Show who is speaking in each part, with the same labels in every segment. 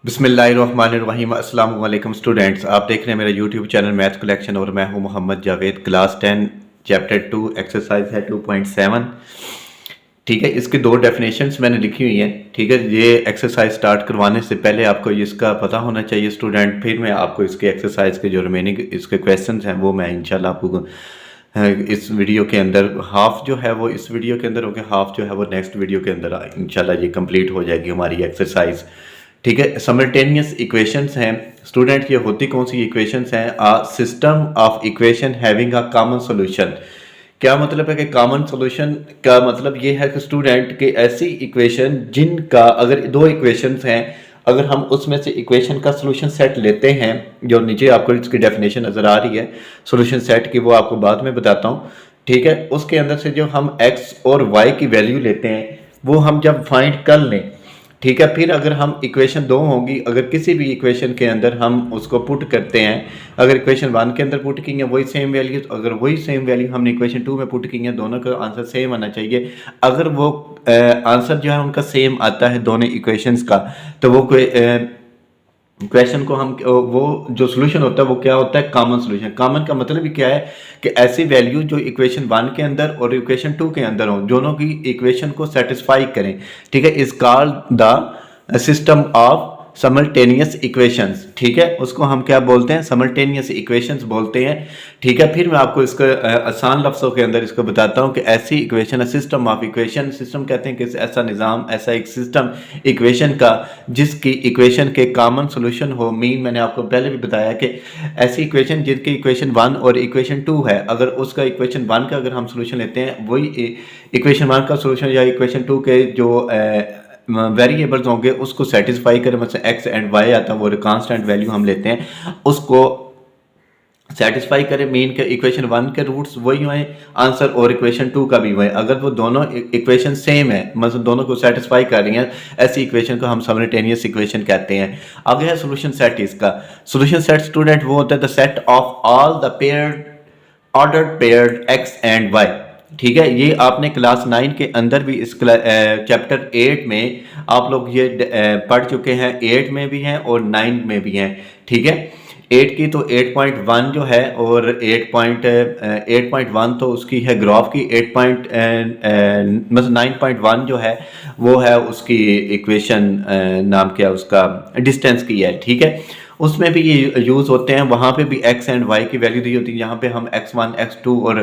Speaker 1: बिस्मिल्लाहिर्रहमानिर्रहीम। अस्सलाम वालेकुम स्टूडेंट्स, आप देख रहे हैं मेरा यूट्यूब चैनल मैथ कलेक्शन और मैं हूं Mohammad Javed. Class 10 chapter 2 exercise है 2.7। ठीक है, इसकी दो डेफिनेशंस मैंने लिखी हुई हैं। ठीक है, ये एक्सरसाइज स्टार्ट करवाने से पहले आपको इसका पता होना चाहिए स्टूडेंट। फिर मैं आपको इसके एक्सरसाइज के जो रिमेनिंग इसके क्वेश्चंस हैं वो मैं इंशाल्लाह आपको इस वीडियो के अंदर हाफ जो है वो इस वीडियो के अंदर होगा, हाफ जो है वो नेक्स्ट वीडियो के अंदर इंशाल्लाह ये कंप्लीट हो जाएगी हमारी एक्सरसाइज। ठीक है, समल्टेनियस इक्वेशंस हैं स्टूडेंट। ये होती कौन सी इक्वेशंस हैं? A system of equation having a common solution. क्या मतलब है कि कॉमन सॉल्यूशन का मतलब ये है कि स्टूडेंट के ऐसी इक्वेशन जिनका अगर दो इक्वेशंस हैं, अगर हम उसमें से इक्वेशन का सॉल्यूशन सेट लेते हैं, जो नीचे आपको इसकी डेफिनेशन नज़र आ रही है सॉल्यूशन सेट की, वो आपको बाद में बताता हूँ। ठीक है, उसके अंदर से जो हम x और y की वैल्यू लेते हैं वो हम जब फाइंड कर लें, ठीक है, फिर अगर हम इक्वेशन दो होंगी, अगर किसी भी इक्वेशन के अंदर हम उसको पुट करते हैं, अगर इक्वेशन 1 के अंदर पुट की है वही सेम वैल्यू, अगर वही सेम वैल्यू हमने इक्वेशन 2 में पुट की है, दोनों का आंसर सेम आना चाहिए। अगर वो आंसर जो है उनका सेम आता है दोनों इक्वेशंस का, तो वो कोई क्वेश्चन को हम वो जो सोल्यूशन होता है वो क्या होता है? Common solution. कॉमन का मतलब ही क्या है कि ऐसी वैल्यू जो इक्वेशन 1 के अंदर और इक्वेशन 2 के अंदर हो, दोनों की इक्वेशन को सेटिस्फाई करें। ठीक है, is called the system of simultaneous equations. ठीक है, उसको हम क्या बोलते हैं? समल्टेनियस इक्वेशंस बोलते हैं। ठीक है, फिर मैं आपको इसका आसान लफ्ज़ों के अंदर इसको बताता हूँ कि ऐसी equation, system of equation, system कहते हैं कि ऐसा निज़ाम, ऐसा एक सिस्टम इक्वेशन का जिसकी इक्वेशन के कॉमन सॉल्यूशन हो। मीन मैंने आपको पहले भी बताया कि ऐसी इक्वेशन जिनकी इक्वेशन 1 और इक्वेशन 2 है, अगर उसका इक्वेशन 1 का अगर हम सॉल्यूशन लेते हैं, वही इक्वेशन 1 का सॉल्यूशन या इक्वेशन 2 के जो वेरिएबल्स होंगे उसको सेटिस्फाई करें, मतलब एक्स एंड वाई आता है, वो कांस्टेंट वैल्यू हम लेते हैं, उसको सेटिस्फाई करें। मीन के इक्वेशन 1 के रूट्स वही हुए आंसर और इक्वेशन 2 का भी हुए, अगर वो दोनों इक्वेशन सेम है, मतलब दोनों को सेटिस्फाई कर रही हैं, ऐसी इक्वेशन को हम साइमल्टेनियस इक्वेशन कहते हैं। आगे है सॉल्यूशन सेट। इसका सॉल्यूशन सेट स्टूडेंट वो होता है the set of all the paired ordered paired x and y. ठीक है, ये आपने क्लास 9 के अंदर भी इस चैप्टर 8 में आप लोग ये पढ़ चुके हैं, 8 में भी हैं और 9 में भी हैं। ठीक है, 8 की तो 8.1 जो है और 8.1 तो उसकी है ग्राफ की, 8 मतलब 9.1 जो है वो है उसकी इक्वेशन, नाम क्या उसका, डिस्टेंस की है। ठीक है, उसमें भी ये यूज़ होते हैं, वहाँ पे भी x एंड y की वैल्यू दी होती है, यहाँ पे हम x1 x2 और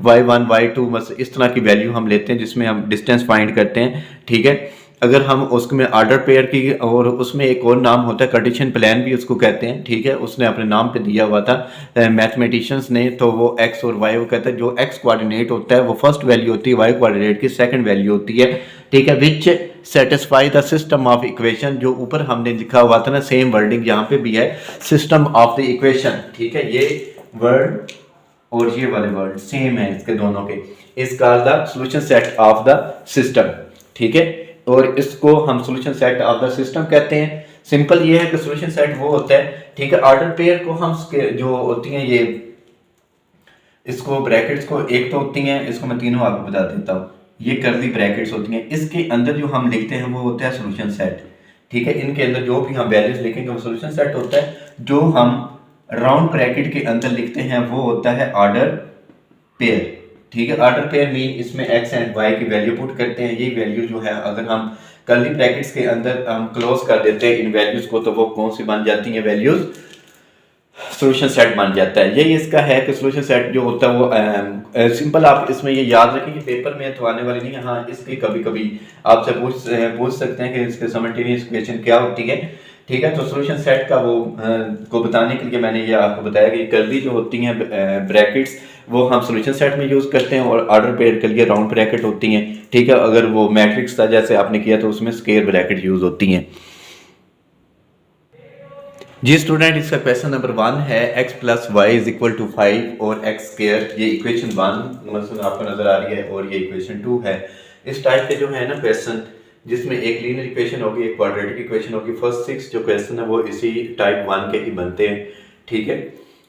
Speaker 1: y1 y2 बस इस तरह की वैल्यू हम लेते हैं जिसमें हम डिस्टेंस फाइंड करते हैं। ठीक है, अगर हम उसमें ऑर्डर पेयर की, और उसमें एक और नाम होता है कार्टेशियन प्लान भी उसको कहते हैं। ठीक है, उसने अपने नाम पे दिया हुआ था मैथमेटिशियंस ने, तो वो x और y वो कहता है, जो x कोऑर्डिनेट होता है वो फर्स्ट वैल्यू होती है, y कोऑर्डिनेट की सेकंड वैल्यू होती है। ठीक है, विच satisfy the system of equation, जो ऊपर हमने लिखा हुआ था ना, सेम वर्डिंग यहाँ पे भी है, सिस्टम ऑफ द इक्वेशन। ठीक है, ये वर्ड और ये वाले वर्ड सेम है इसके दोनों के, इस called the solution set of the system. ठीक है, और इसको हम solution set of the system कहते हैं। सिंपल ये है कि सॉल्यूशन सेट वो होता है, ठीक है, ऑर्डर पेयर को हम जो होती हैं ये, इसको ब्रैकेट्स को एक तो होती हैं, इसको मैं तीनों आपको बता देता हूँ, ये कर्ली ब्रैकेट्स होती हैं, इसके अंदर जो हम लिखते हैं वो होता है सॉल्यूशन सेट। ठीक है, इनके अंदर जो भी हम वैल्यूज लिखेंगे वो सॉल्यूशन सेट होता है। जो हम राउंड ब्रैकेट के अंदर लिखते हैं वो होता है ऑर्डर पेयर। ठीक है, ऑर्डर पेयर मीन इसमें x एंड y की वैल्यू पुट करते हैं, ये वैल्यू जो है अगर हम कर्ली ब्रैकेट्स के अंदर हम क्लोज कर देते हैं इन वैल्यूज को, तो वो कौन सी बन जाती हैं? वैल्यूज, सॉल्यूशन सेट बन जाता है। यही इसका है कि सॉल्यूशन सेट जो होता है वो सिंपल, आप इसमें ये याद रखें कि पेपर में तो आने वाली नहीं है। हाँ, इसकी कभी कभी आपसे पूछ सकते हैं कि इसके साइमल्टेनियस इक्वेशन क्या होती है। ठीक है, तो सॉल्यूशन सेट का वो को बताने के लिए मैंने ये आपको बताया कि कर्ली जो होती हैं ब्रैकेट्स वो हम सॉल्यूशन सेट में यूज़ करते हैं, और ऑर्डर पेयर के लिए राउंड ब्रैकेट होती हैं। ठीक है, अगर वो मैट्रिक्स था जैसे आपने किया तो उसमें स्क्वायर ब्रैकेट यूज़ होती हैं। जी स्टूडेंट, इसका क्वेश्चन नंबर 1 है x plus Y is equal to 5 और x स्क्वायर, ये इक्वेशन 1 मतलब आपको नजर आ रही है, और ये इक्वेशन 2 है। इस टाइप के जो है ना क्वेश्चन, जिसमें एक लीनियर इक्वेशन होगी, एक क्वाड्रेटिक इक्वेशन होगी, फर्स्ट 6 जो क्वेश्चन है वो इसी टाइप 1 के ही बनते हैं। ठीक है,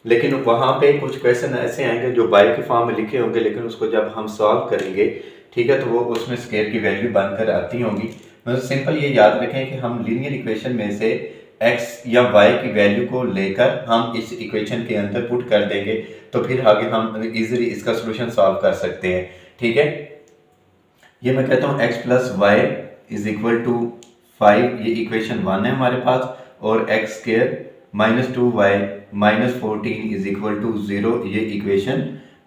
Speaker 1: लेकिन वहाँ पे कुछ क्वेश्चन ऐसे आएंगे जो बाई के फॉर्म में लिखे होंगे, लेकिन उसको जब हम सॉल्व करेंगे, ठीक है, तो वो उसमें स्क्वायर की वैल्यू बनकर आती होंगी। मतलब सिंपल ये याद रखें कि हम लीनियर इक्वेशन में से x या y की वैल्यू को लेकर हम इस इक्वेशन के अंदर पुट कर देंगे, तो फिर आगे हम इजीली इसका सोल्यूशन सॉल्व कर सकते हैं। ठीक है, ये मैं कहता हूँ x plus Y is equal to 5, ये इक्वेशन 1 है हमारे पास, और x square minus 2y minus 14 is equal to 0, ये इक्वेशन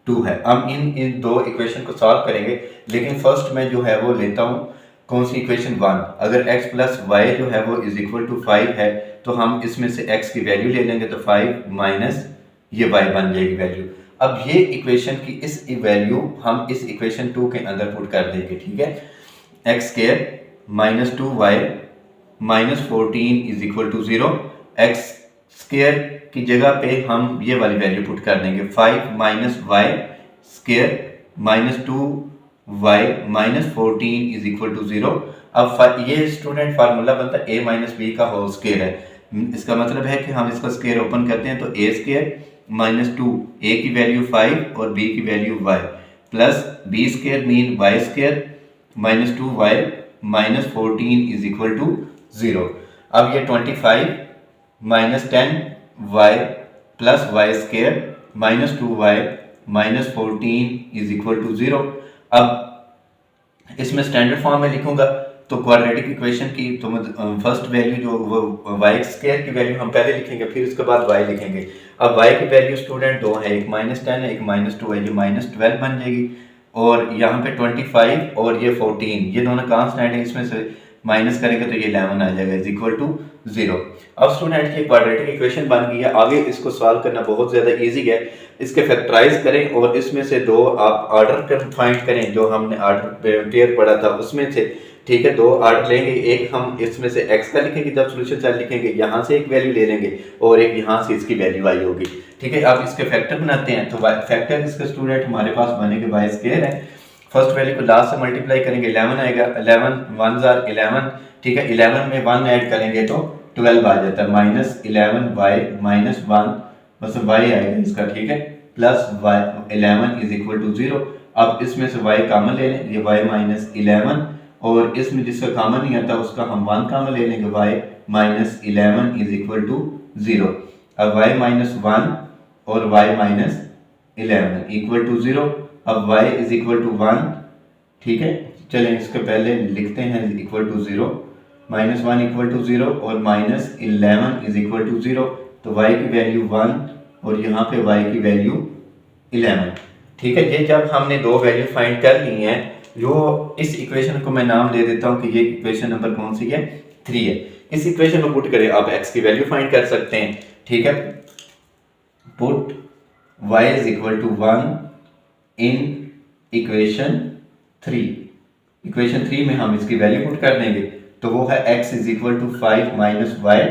Speaker 1: 2 है। हम इन दो इक्वेशन को सॉल्व करेंगे, लेकिन फर्स्ट मैं जो है वो लेता हूँ कौन सी इक्वेशन 1। अगर x प्लस वाई जो है वो इज इक्वल टू 5 है, तो हम इसमें से x की वैल्यू ले लेंगे, तो 5 माइनस ये y बन जाएगी वैल्यू। अब ये इक्वेशन की इस वैल्यू हम इस इक्वेशन 2 के अंदर पुट कर देंगे। ठीक है, x square minus 2y minus 14 is equal to 0। X square की जगह पे हम ये वाली वैल्यू पुट कर देंगे, 5 minus y square minus 2y minus 14 is equal to 0। अब ये स्टूडेंट फार्मूला बनता है a माइनस बी का होल स्क्वायर है। इसका मतलब है कि हम इसका स्क्वायर ओपन करते हैं, तो a स्क्वायर माइनस 2, a की वैल्यू 5 और b की value y, plus b square mean y square minus 2y minus 14 is equal to 0। अब ये 25 minus 10y plus y square minus 2y minus 14 is equal to 0। अब इसमें standard form में लिखूंगा, तो क्वाड्रेटिक इक्वेशन की तो फर्स्ट वैल्यू जो वो वाई स्क्वायर की वैल्यू हम पहले लिखेंगे, फिर उसके बाद वाई लिखेंगे। अब वाई की वैल्यू स्टूडेंट दो है, एक माइनस 10 है, एक माइनस 2 है, ये माइनस 12 बन जाएगी। और यहाँ पे 25 और ये 14, ये दोनों कांस्टेंट है, इसमें से माइनस करेंगे तो ये 11 आ जाएगा इज इक्वल टू 0। अब स्टूडेंट ये क्वाड्रेटिक इक्वेशन बन गई है। आगे इसको सॉल्व करना बहुत ज़्यादा इजी है। इसके फैक्टराइज करें और इसमें से दो आप आर्डर फाइंड करें, जो हमने आर्डर पेयर पढ़ा था उसमें से। ठीक है, दो आर्डर लेंगे, एक हम इसमें से x का लिखेंगे, जब सोल्यूशन सेट लिखेंगे यहाँ से एक वैल्यू ले लेंगे और एक यहाँ से इसकी वैल्यू आई होगी। ठीक है, आप इसके फैक्टर बनाते हैं, तो फैक्टर इसका स्टूडेंट हमारे पास बनेगा वाई स्क्वायर है। फर्स्ट वैल्यू को लास्ट से मल्टीप्लाई करेंगे, 11 आएगा, 11 1 आर 11। ठीक है, 11 में 1 ऐड करेंगे तो 12 आ जाता है, माइनस 11y माइनस 1 बस y आएगा इसका। ठीक है, प्लस 11 इज इक्वल टू 0। अब इसमें से y कॉमन ले लें, ये y माइनस 11, और इसमें जिसका कॉमन नहीं आता उसका हम 1 कॉमन ले लेंगे, y minus 11 is equal to 0। अब y माइनस 1 और y माइनस 11 इक्वल टू 0। अब y इज इक्वल टू 1। ठीक है, चलें इसके पहले लिखते हैं equal to 0, minus 1 equal to 0 और माइनस 11 इज इक्वल टू 0। तो y की वैल्यू 1 और यहाँ पे y की वैल्यू 11। ठीक है, ये जब हमने दो वैल्यू फाइंड कर ली हैं, जो इस इक्वेशन को मैं नाम दे देता हूँ कि ये इक्वेशन नंबर कौन सी है, 3 है। इस इक्वेशन को पुट करें, आप x की वैल्यू फाइंड कर सकते हैं। ठीक है, put y is equal to 1 in equation 3। Equation 3 में हम इसकी वैल्यू पुट कर देंगे, तो वो है x is equal to 5 minus y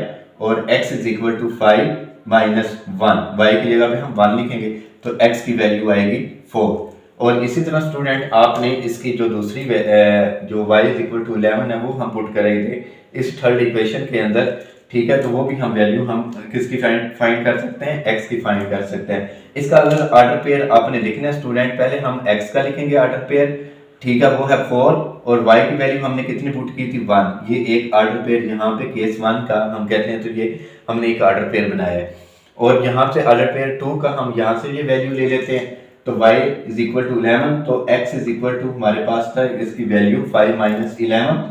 Speaker 1: और x is equal to 5 minus 1। y की जगह पे हम 1 लिखेंगे, तो x की वैल्यू आएगी 4। और इसी तरह स्टूडेंट आपने इसकी जो दूसरी जो y इज इक्वल टू 11 है, वो हम पुट करेंगे इस थर्ड इक्वेशन के अंदर। ठीक है, तो वो भी हम वैल्यू हम किसकी फाइंड कर सकते हैं, x की फाइंड कर सकते हैं। इसका अगर ऑर्डर पेयर आपने लिखना है स्टूडेंट, पहले हम x का लिखेंगे ऑर्डर पेयर। ठीक है, वो है 4 और y की वैल्यू हमने कितनी पुट की थी, 1। ये एक ऑर्डर पेयर यहाँ पे केस 1 का हम कहते हैं, तो ये हमने एक ऑर्डर पेयर बनाया है। और यहाँ से ऑर्डर पेयर 2 का हम यहाँ से ये वैल्यू ले लेते हैं, तो y इज इक्वल टू 11, तो x इज इक्वल टू हमारे पास था इसकी वैल्यू 5 माइनस 11।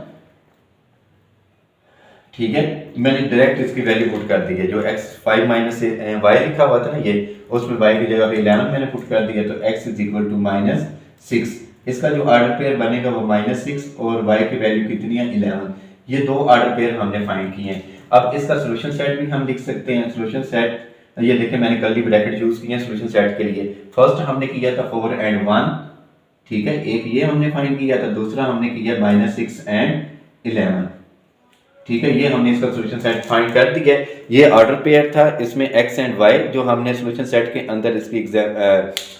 Speaker 1: ठीक है, मैंने डायरेक्ट इसकी वैल्यू पुट कर दी है, जो x 5 माइनस y लिखा हुआ था ना ये, उसमें y की जगह पे 11 मैंने पुट कर दिया, तो x is equal to minus 6। इसका जो ऑर्डर पेयर बनेगा वो माइनस 6 और y की वैल्यू कितनी है, 11। ये दो ऑर्डर पेयर हमने फाइंड किए हैं। अब इसका सोल्यूशन सेट भी हम लिख सकते हैं। सोल्यूशन सेट ये देखें, मैंने कर्ली ब्रैकेट यूज किए हैं सोल्यूशन सेट के लिए। फर्स्ट हमने किया था 4 एंड 1। ठीक है, एक ये हमने फाइंड किया था, दूसरा हमने किया माइनस 6 एंड 11। ठीक है, ये हमने इसका सोल्यूशन सेट फाइंड कर दिया है। ये ऑर्डर पेयर था, इसमें x एंड y जो हमने सोल्यूशन सेट के अंदर इसकी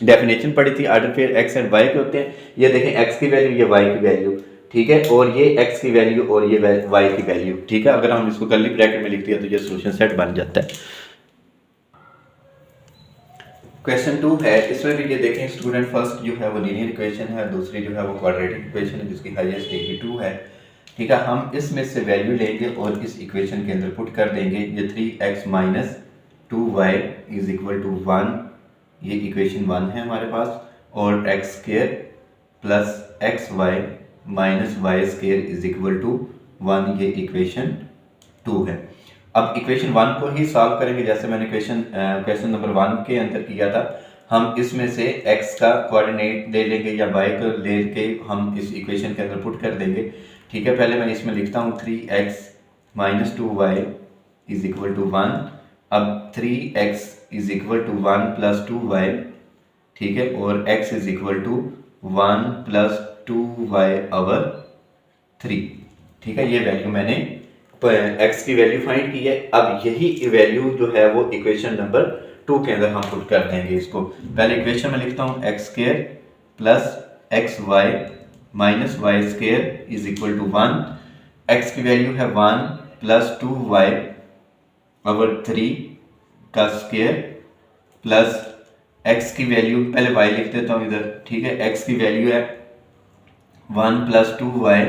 Speaker 1: डेफिनेशन पढ़ी थी, order pair x and y के होते हैं। ये देखें, x की वैल्यू, ये y की वैल्यू। ठीक है, और ये x की वैल्यू और ये y की वैल्यू। ठीक है, अगर हम इसको कर्ली ब्रैकेट में लिख दिया तो ये सोल्यूशन सेट बन जाता है। क्वेश्चन 2 है, इसमें भी ये देखें स्टूडेंट, फर्स्ट जो है वो लीनियर इक्वेशन है, दूसरी जो है वो क्वाड्रेटिक इक्वेशन है जिसकी हाईएस्ट डिग्री 2 है। ठीक है, हम इसमें से वैल्यू लेंगे और इस इक्वेशन के अंदर पुट कर देंगे। ये 3x minus 2y is equal to 1, ये इक्वेशन 1 है हमारे पास, और x square plus x y minus y square is equal to 1, ये इक्वेशन 2 है। अब इक्वेशन 1 को ही सॉल्व करेंगे जैसे मैंने क्वेश्चन नंबर 1 के अंदर किया था। हम इसमें से x का कोऑर्डिनेट ले लेंगे या y को लेके हम इस इक्वेशन के अंदर पुट कर देंगे। ठीक है, पहले मैं इसमें लिखता हूँ 3x minus 2y is equal to 1। अब 3x is equal to 1 plus 2y, ठीक है, और x is equal to 1 plus 2y over 3। ठीक है, ये वैल्यू मैंने x की वैल्यू फाइंड की है। अब यही वैल्यू जो है वो इक्वेशन नंबर 2 के अंदर हम पुट कर देंगे इसको। पहले इक्वेशन में लिखता हूँ x square plus x y minus y square is equal to 1। एक्स की वैल्यू है 1 प्लस 2y ओवर 3 का स्क्र प्लस x की वैल्यू, पहले y लिख देता हूँ इधर। ठीक है, x की वैल्यू है 1 plus 2y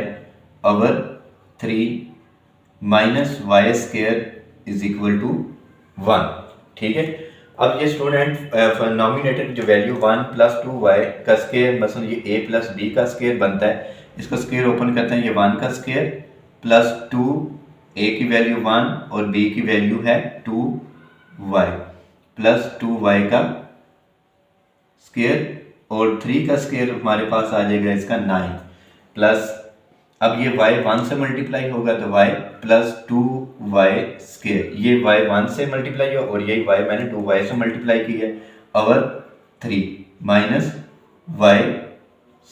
Speaker 1: over 3 minus y square is equal to 1। ठीक है, अब ये स्टूडेंट नॉमिनेटर जो वैल्यू 1 प्लस 2y का स्क्वायर, मसलन ये a प्लस b का स्क्वायर बनता है। इसका स्क्वायर ओपन करते हैं, ये 1 का स्क्वायर प्लस 2, a की वैल्यू 1 और b की वैल्यू है 2y प्लस 2y का स्क्वायर और 3 का स्क्वायर हमारे पास आ जाएगा इसका 9 प्लस, अब ये y 1 से मल्टीप्लाई होगा तो y प्लस 2y स्क्वायर, ये y 1 से मल्टीप्लाई हो और यही y मैंने 2y से मल्टीप्लाई की है over 3 minus y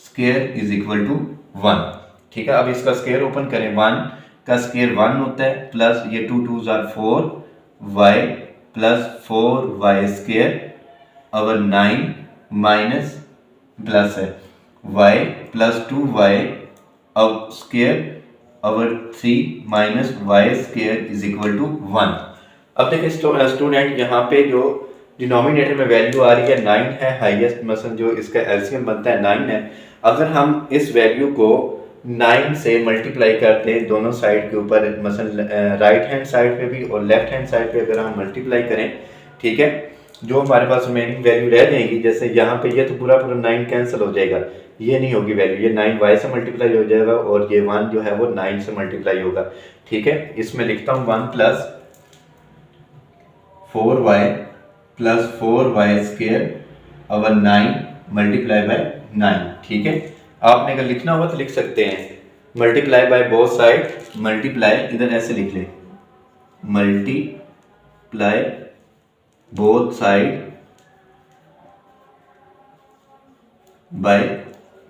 Speaker 1: square is equal to 1। ठीक है, अब इसका स्क्वायर ओपन करें, 1 का स्क्वायर 1 होता है प्लस ये 2 2 4 y plus 4y square over 9 minus plus है y प्लस 2y अब square over 3 minus y square is equal to 1। अब देखिए स्टूडेंट, यहाँ पे जो डिनोमिनेटर में वैल्यू आ रही है 9 है, हाईएस्ट मसलन जो इसका एलसीएम बनता है 9 है। अगर हम इस वैल्यू को 9 से मल्टीप्लाई करते हैं दोनों साइड के ऊपर, मसलन राइट हैंड साइड पे भी और लेफ्ट हैंड साइड पे अगर हम मल्टीप्लाई करें, ठीक है, जो हमारे पास रिमेनिंग वैल्यू रह जाएगी, जैसे यहाँ पे ये तो पूरा 9 कैंसिल हो जाएगा, ये नहीं होगी वैल्यू, ये 9y से मल्टीप्लाई हो जाएगा और ये 1 जो है वो 9 से मल्टीप्लाई होगा। ठीक है, इसमें लिखता हूँ 1 plus 4y plus 4y square over 9 multiply by 9। ठीक है, आपने अगर लिखना होगा तो लिख सकते हैं multiply by both side, multiply इधर ऐसे लिख ले, मल्टीप्लाई बोथ साइड बाय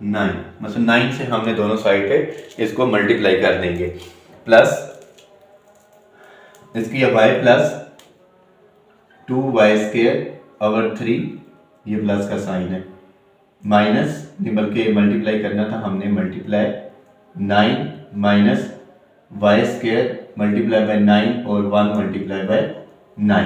Speaker 1: 9, मतलब 9 से हमने दोनों साइड पे इसको मल्टीप्लाई कर देंगे, प्लस इसकी y plus 2y square over 3, ये प्लस का साइन है, माइनस बल्कि मल्टीप्लाई करना था हमने, multiply 9 minus y square multiply by 9 और 1 मल्टीप्लाई बाय 9।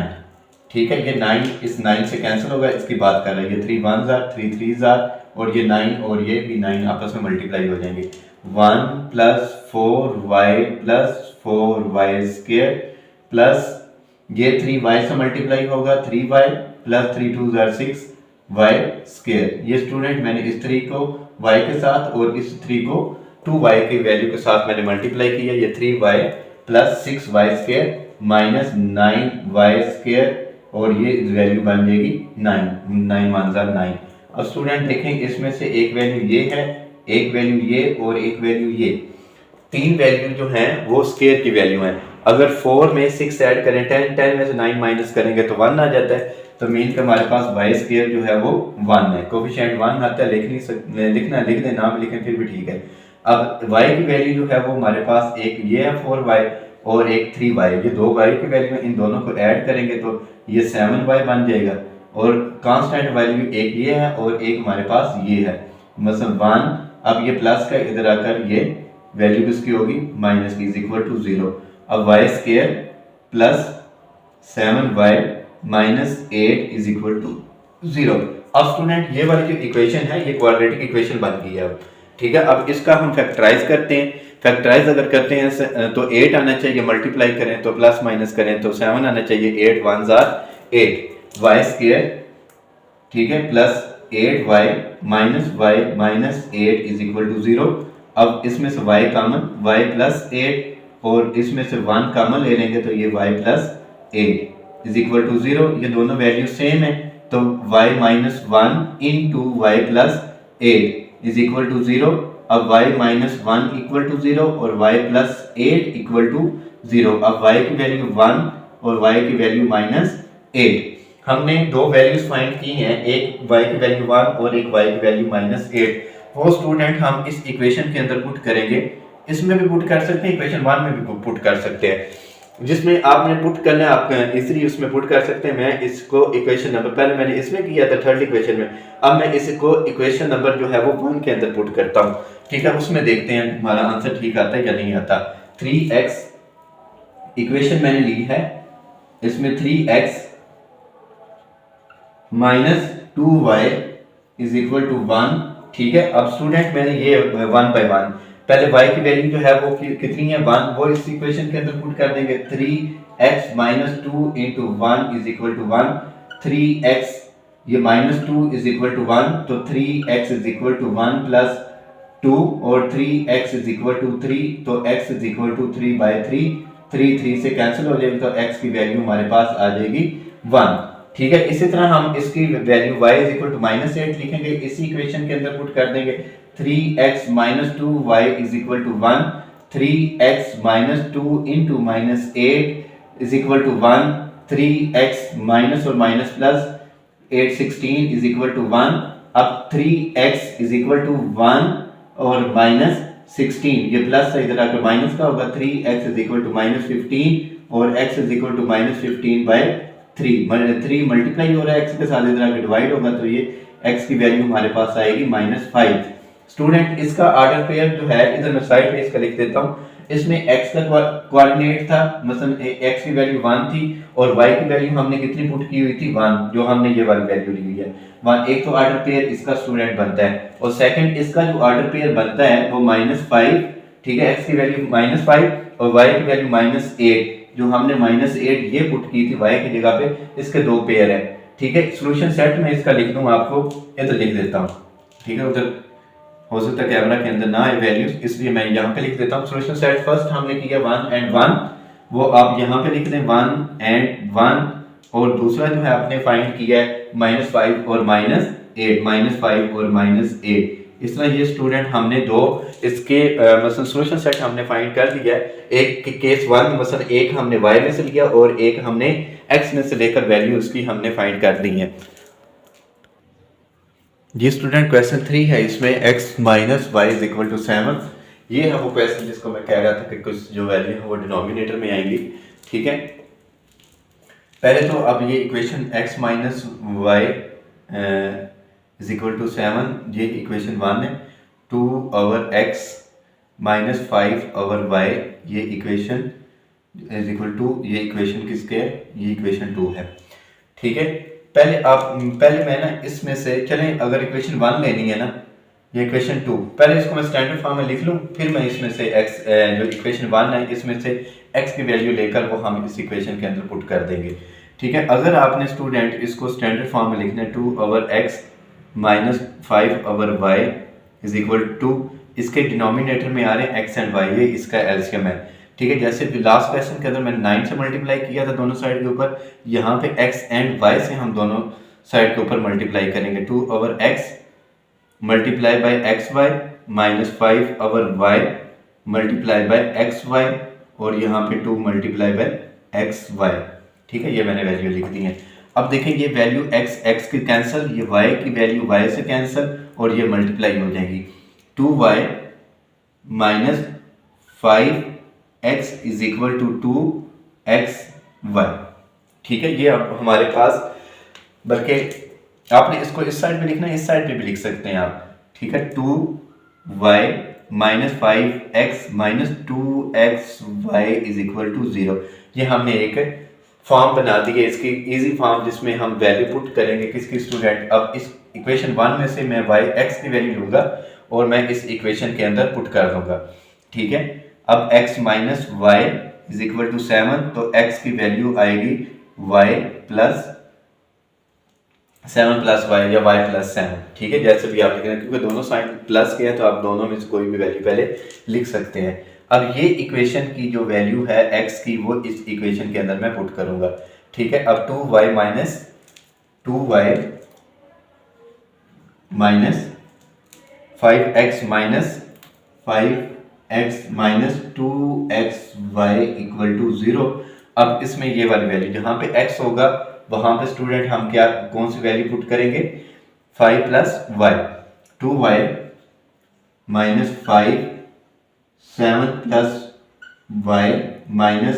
Speaker 1: ठीक है, ये 9 इस 9 से कैंसिल होगा, इसकी बात कर रहे हैं, ये 3 1 जार 3 3 जार और ये 9 और ये भी 9 आपस में मल्टीप्लाई हो जाएंगे। 1 plus 4y plus 4y square plus ये 3y से मल्टीप्लाई होगा 3y plus 3 2 jar 6y square. ये स्टूडेंट मैंने इस 3 को y के साथ और इस 3 को 2y की वैल्यू के साथ मैंने मल्टीप्लाई किया, ये 3y plus 6y square minus 9y square और ये वैल्यू बन जाएगी 9 9 1 जार 9। अब स्टूडेंट देखें, इसमें से एक वैल्यू ये है, एक वैल्यू ये और एक वैल्यू ये, 3 वैल्यू जो हैं वो स्क्वायर की वैल्यू हैं। अगर 4 में 6 ऐड करें, 10 में से 9 माइनस करेंगे तो 1 आ जाता है, तो मीन के हमारे पास y स्क्वायर जो है वो 1 है, कोफिशिएंट 1 आता है, लिखना लिख दें, ना भी लिखें फिर भी ठीक है। अब y की वैल्यू जो है वो हमारे पास एक ये है 4y और एक 3y, ये दो y की वैल्यू, इन दोनों को ऐड करेंगे तो ये 7y बन जाएगा और कांस्टेंट वैल्यू एक ये है और एक हमारे पास ये है, मतलब 1। अब ये प्लस का इधर आकर ये वैल्यू किसकी होगी, माइनस की, इज इक्वल टू 0। अब y square plus 7y minus 8 is equal to 0। अब स्टूडेंट ये वाली जो इक्वेशन है ये क्वाड्रेटिक इक्वेशन बन गई है अब। ठीक है, अब इसका हम फैक्टराइज करते हैं। फैक्टराइज अगर करते हैं तो 8 आना चाहिए, मल्टीप्लाई करें तो प्लस माइनस करें तो 7 आना चाहिए। 8 1 जार 8 वाई स्क्वायर, ठीक है, plus 8y minus 8 is equal to 0। अब इसमें से y कॉमन, y प्लस 8 और इसमें से 1 कॉमन ले लेंगे तो ये y plus 8 is equal to 0। ये दोनों वैल्यू सेम है तो y minus 1 into y plus 8 is equal to 0। अब y माइनस 1 इक्वल टू 0 और y प्लस 8 इक्वल टू 0। अब y की वैल्यू 1 और y की वैल्यू माइनस 8। हमने दो वैल्यूज फाइंड की हैं, एक y की वैल्यू 1 और एक y की वैल्यू माइनस 8। वो स्टूडेंट हम इस इक्वेशन के अंदर पुट करेंगे, इसमें भी पुट कर सकते हैं, इक्वेशन 1 में भी पुट कर सकते हैं। जिसमें आपने पुट करना है आप इजीली उसमें पुट कर सकते हैं। मैं इसको इक्वेशन नंबर, पहले मैंने इसमें किया था थर्ड इक्वेशन में, अब मैं इसको इक्वेशन नंबर जो है वो 1 के अंदर पुट करता हूँ, ठीक है। उसमें देखते हैं हमारा आंसर ठीक आता है या नहीं आता। 3x इक्वेशन मैंने ली है, इसमें 3x minus 2y is equal to 1, ठीक है। अब स्टूडेंट मैंने ये 1 बाय 1, पहले y की वैल्यू जो है वो कितनी है 1, वो इस इक्वेशन के अंदर पुट कर देंगे। 3x minus 2 into 1 is equal to 1। 3x ये माइनस 2 इज इक्वल टू 1 तो 3x is equal to 1 plus 2 और 3x इज इक्वल टू 3 तो x is equal to 3 by 3। 3 से कैंसिल हो जाएगी तो x की वैल्यू हमारे पास आ जाएगी 1, ठीक है। इसी तरह हम इसकी value y is equal to minus 8 लिखेंगे, इसी इक्वेशन के अंदर पुट कर देंगे। 3x minus 2y is equal to 1। 3x minus 2 into minus 8 is equal to 1। 3x minus और minus plus 8 16 is equal to 1। अब 3x इज इक्वल टू 1 और minus 16, ये प्लस है इधर आकर माइनस का होगा। 3x is equal to minus 15 और x is equal to minus 15 by 3 multiply हो रहा है x के साथ, इधर आकर डिवाइड होगा तो ये x की वैल्यू हमारे पास आएगी माइनस 5। स्टूडेंट इसका ऑर्डर पेयर जो है इधर मैं साइड पे इसका लिख देता हूँ। इसमें x का कोऑर्डिनेट था, मसलन x की वैल्यू 1 थी और y की वैल्यू हमने कितनी पुट की हुई थी 1, जो हमने ये वाली वैल्यू ली हुई है 1। एक तो ऑर्डर पेयर इसका स्टूडेंट बनता है और सेकंड इसका जो ऑर्डर पेयर बनता है वो -5, ठीक है। x की वैल्यू -5 और y की वैल्यू -8, जो हमने -8 ये पुट की थी y की जगह पे, इसके दो पेयर है, ठीक है। सॉल्यूशन सेट में इसका लिख दूं आपको, ये तो लिख देता हूँ, ठीक है। उधर हो सकता है कैमरा के अंदर ना आए वैल्यूज, इसलिए मैं यहाँ पे लिख देता हूँ। सॉल्यूशन सेट फर्स्ट हमने किया 1 and 1, वो आप यहाँ पे लिख दें 1 and 1, और दूसरा जो है आपने फाइंड किया है -5 और -8, -5 और -8। इस तरह ये स्टूडेंट हमने दो इसके मसलन सॉल्यूशन सेट हमने फाइंड कर लिया है। एक केस 1 मसलन एक हमने y में से लिया और एक हमने x में से लेकर वैल्यू उसकी हमने फाइंड कर दी है। ये स्टूडेंट क्वेश्चन 3 है, इसमें x minus y is equal to 7, ये है वो क्वेश्चन जिसको मैं कह रहा था कि कुछ जो वैल्यू है वो डिनोमिनेटर में आएंगी, ठीक है। पहले तो अब ये equation x minus y is equal to 7, ये इक्वेशन 1 है। 2 over x minus 5 over y, ये इक्वेशन इज इक्वल टू, ये इक्वेशन किसके है, ये इक्वेशन 2 है, ठीक है। पहले मैं ना इसमें से चलें, अगर इक्वेशन 1 लेनी है ना, ये इक्वेशन 2, पहले इसको मैं स्टैंडर्ड फॉर्म में लिख लूँ, फिर मैं इसमें से x जो इक्वेशन 1 है इसमें से x की वैल्यू लेकर वो हम इस इक्वेशन के अंदर पुट कर देंगे, ठीक है। अगर आपने स्टूडेंट इसको स्टैंडर्ड फॉर्म में लिखना है 2 over x minus 5 over y is equal to, इसके डिनोमिनेटर में आ रहे हैं x एंड y, ये इसका एलसीएम है, ठीक है। जैसे लास्ट क्वेश्चन के अंदर मैंने 9 से मल्टीप्लाई किया था दोनों साइड के ऊपर, यहाँ पे x एंड y से हम दोनों साइड के ऊपर मल्टीप्लाई करेंगे। 2 over x multiply by x y minus 5 over y multiply by x y, और यहाँ पे 2 मल्टीप्लाई बाय एक्स वाई, ठीक है। ये मैंने वैल्यू लिख दी है। अब देखें ये वैल्यू x की कैंसिल, ये y की वैल्यू y से कैंसिल और ये मल्टीप्लाई हो जाएगी। 2y minus 5x is equal to 2xy, ठीक है। ये अब हमारे पास, बल्कि आपने इसको इस साइड पे लिखना है, इस साइड पे भी लिख सकते हैं आप, ठीक है। 2y minus 5x minus 2xy is equal to 0, ये हमने एक फॉर्म बना दी है, इसकी इजी फॉर्म, जिसमें हम वैल्यू पुट करेंगे किसकी स्टूडेंट। अब इस इक्वेशन 1 में से मैं x की वैल्यू लूंगा और मैं इस इक्वेशन के अंदर पुट कर दूंगा, ठीक है। अब x minus y is equal to 7, तो x की वैल्यू आएगी y प्लस 7 प्लस वाई या y प्लस 7, ठीक है, जैसे भी आप लिख रहे हैं, क्योंकि दोनों साइन प्लस के हैं तो आप दोनों में से कोई भी वैल्यू पहले लिख सकते हैं। अब ये इक्वेशन की जो वैल्यू है x की वो इस इक्वेशन के अंदर मैं पुट करूंगा, ठीक है। अब 2y minus 5x minus 2xy equal to 0। अब इसमें ये वाली वैल्यू जहां पे x होगा वहां पे स्टूडेंट हम क्या कौन सी वैल्यू पुट करेंगे, 5 plus y, 2y minus 5 7 plus y minus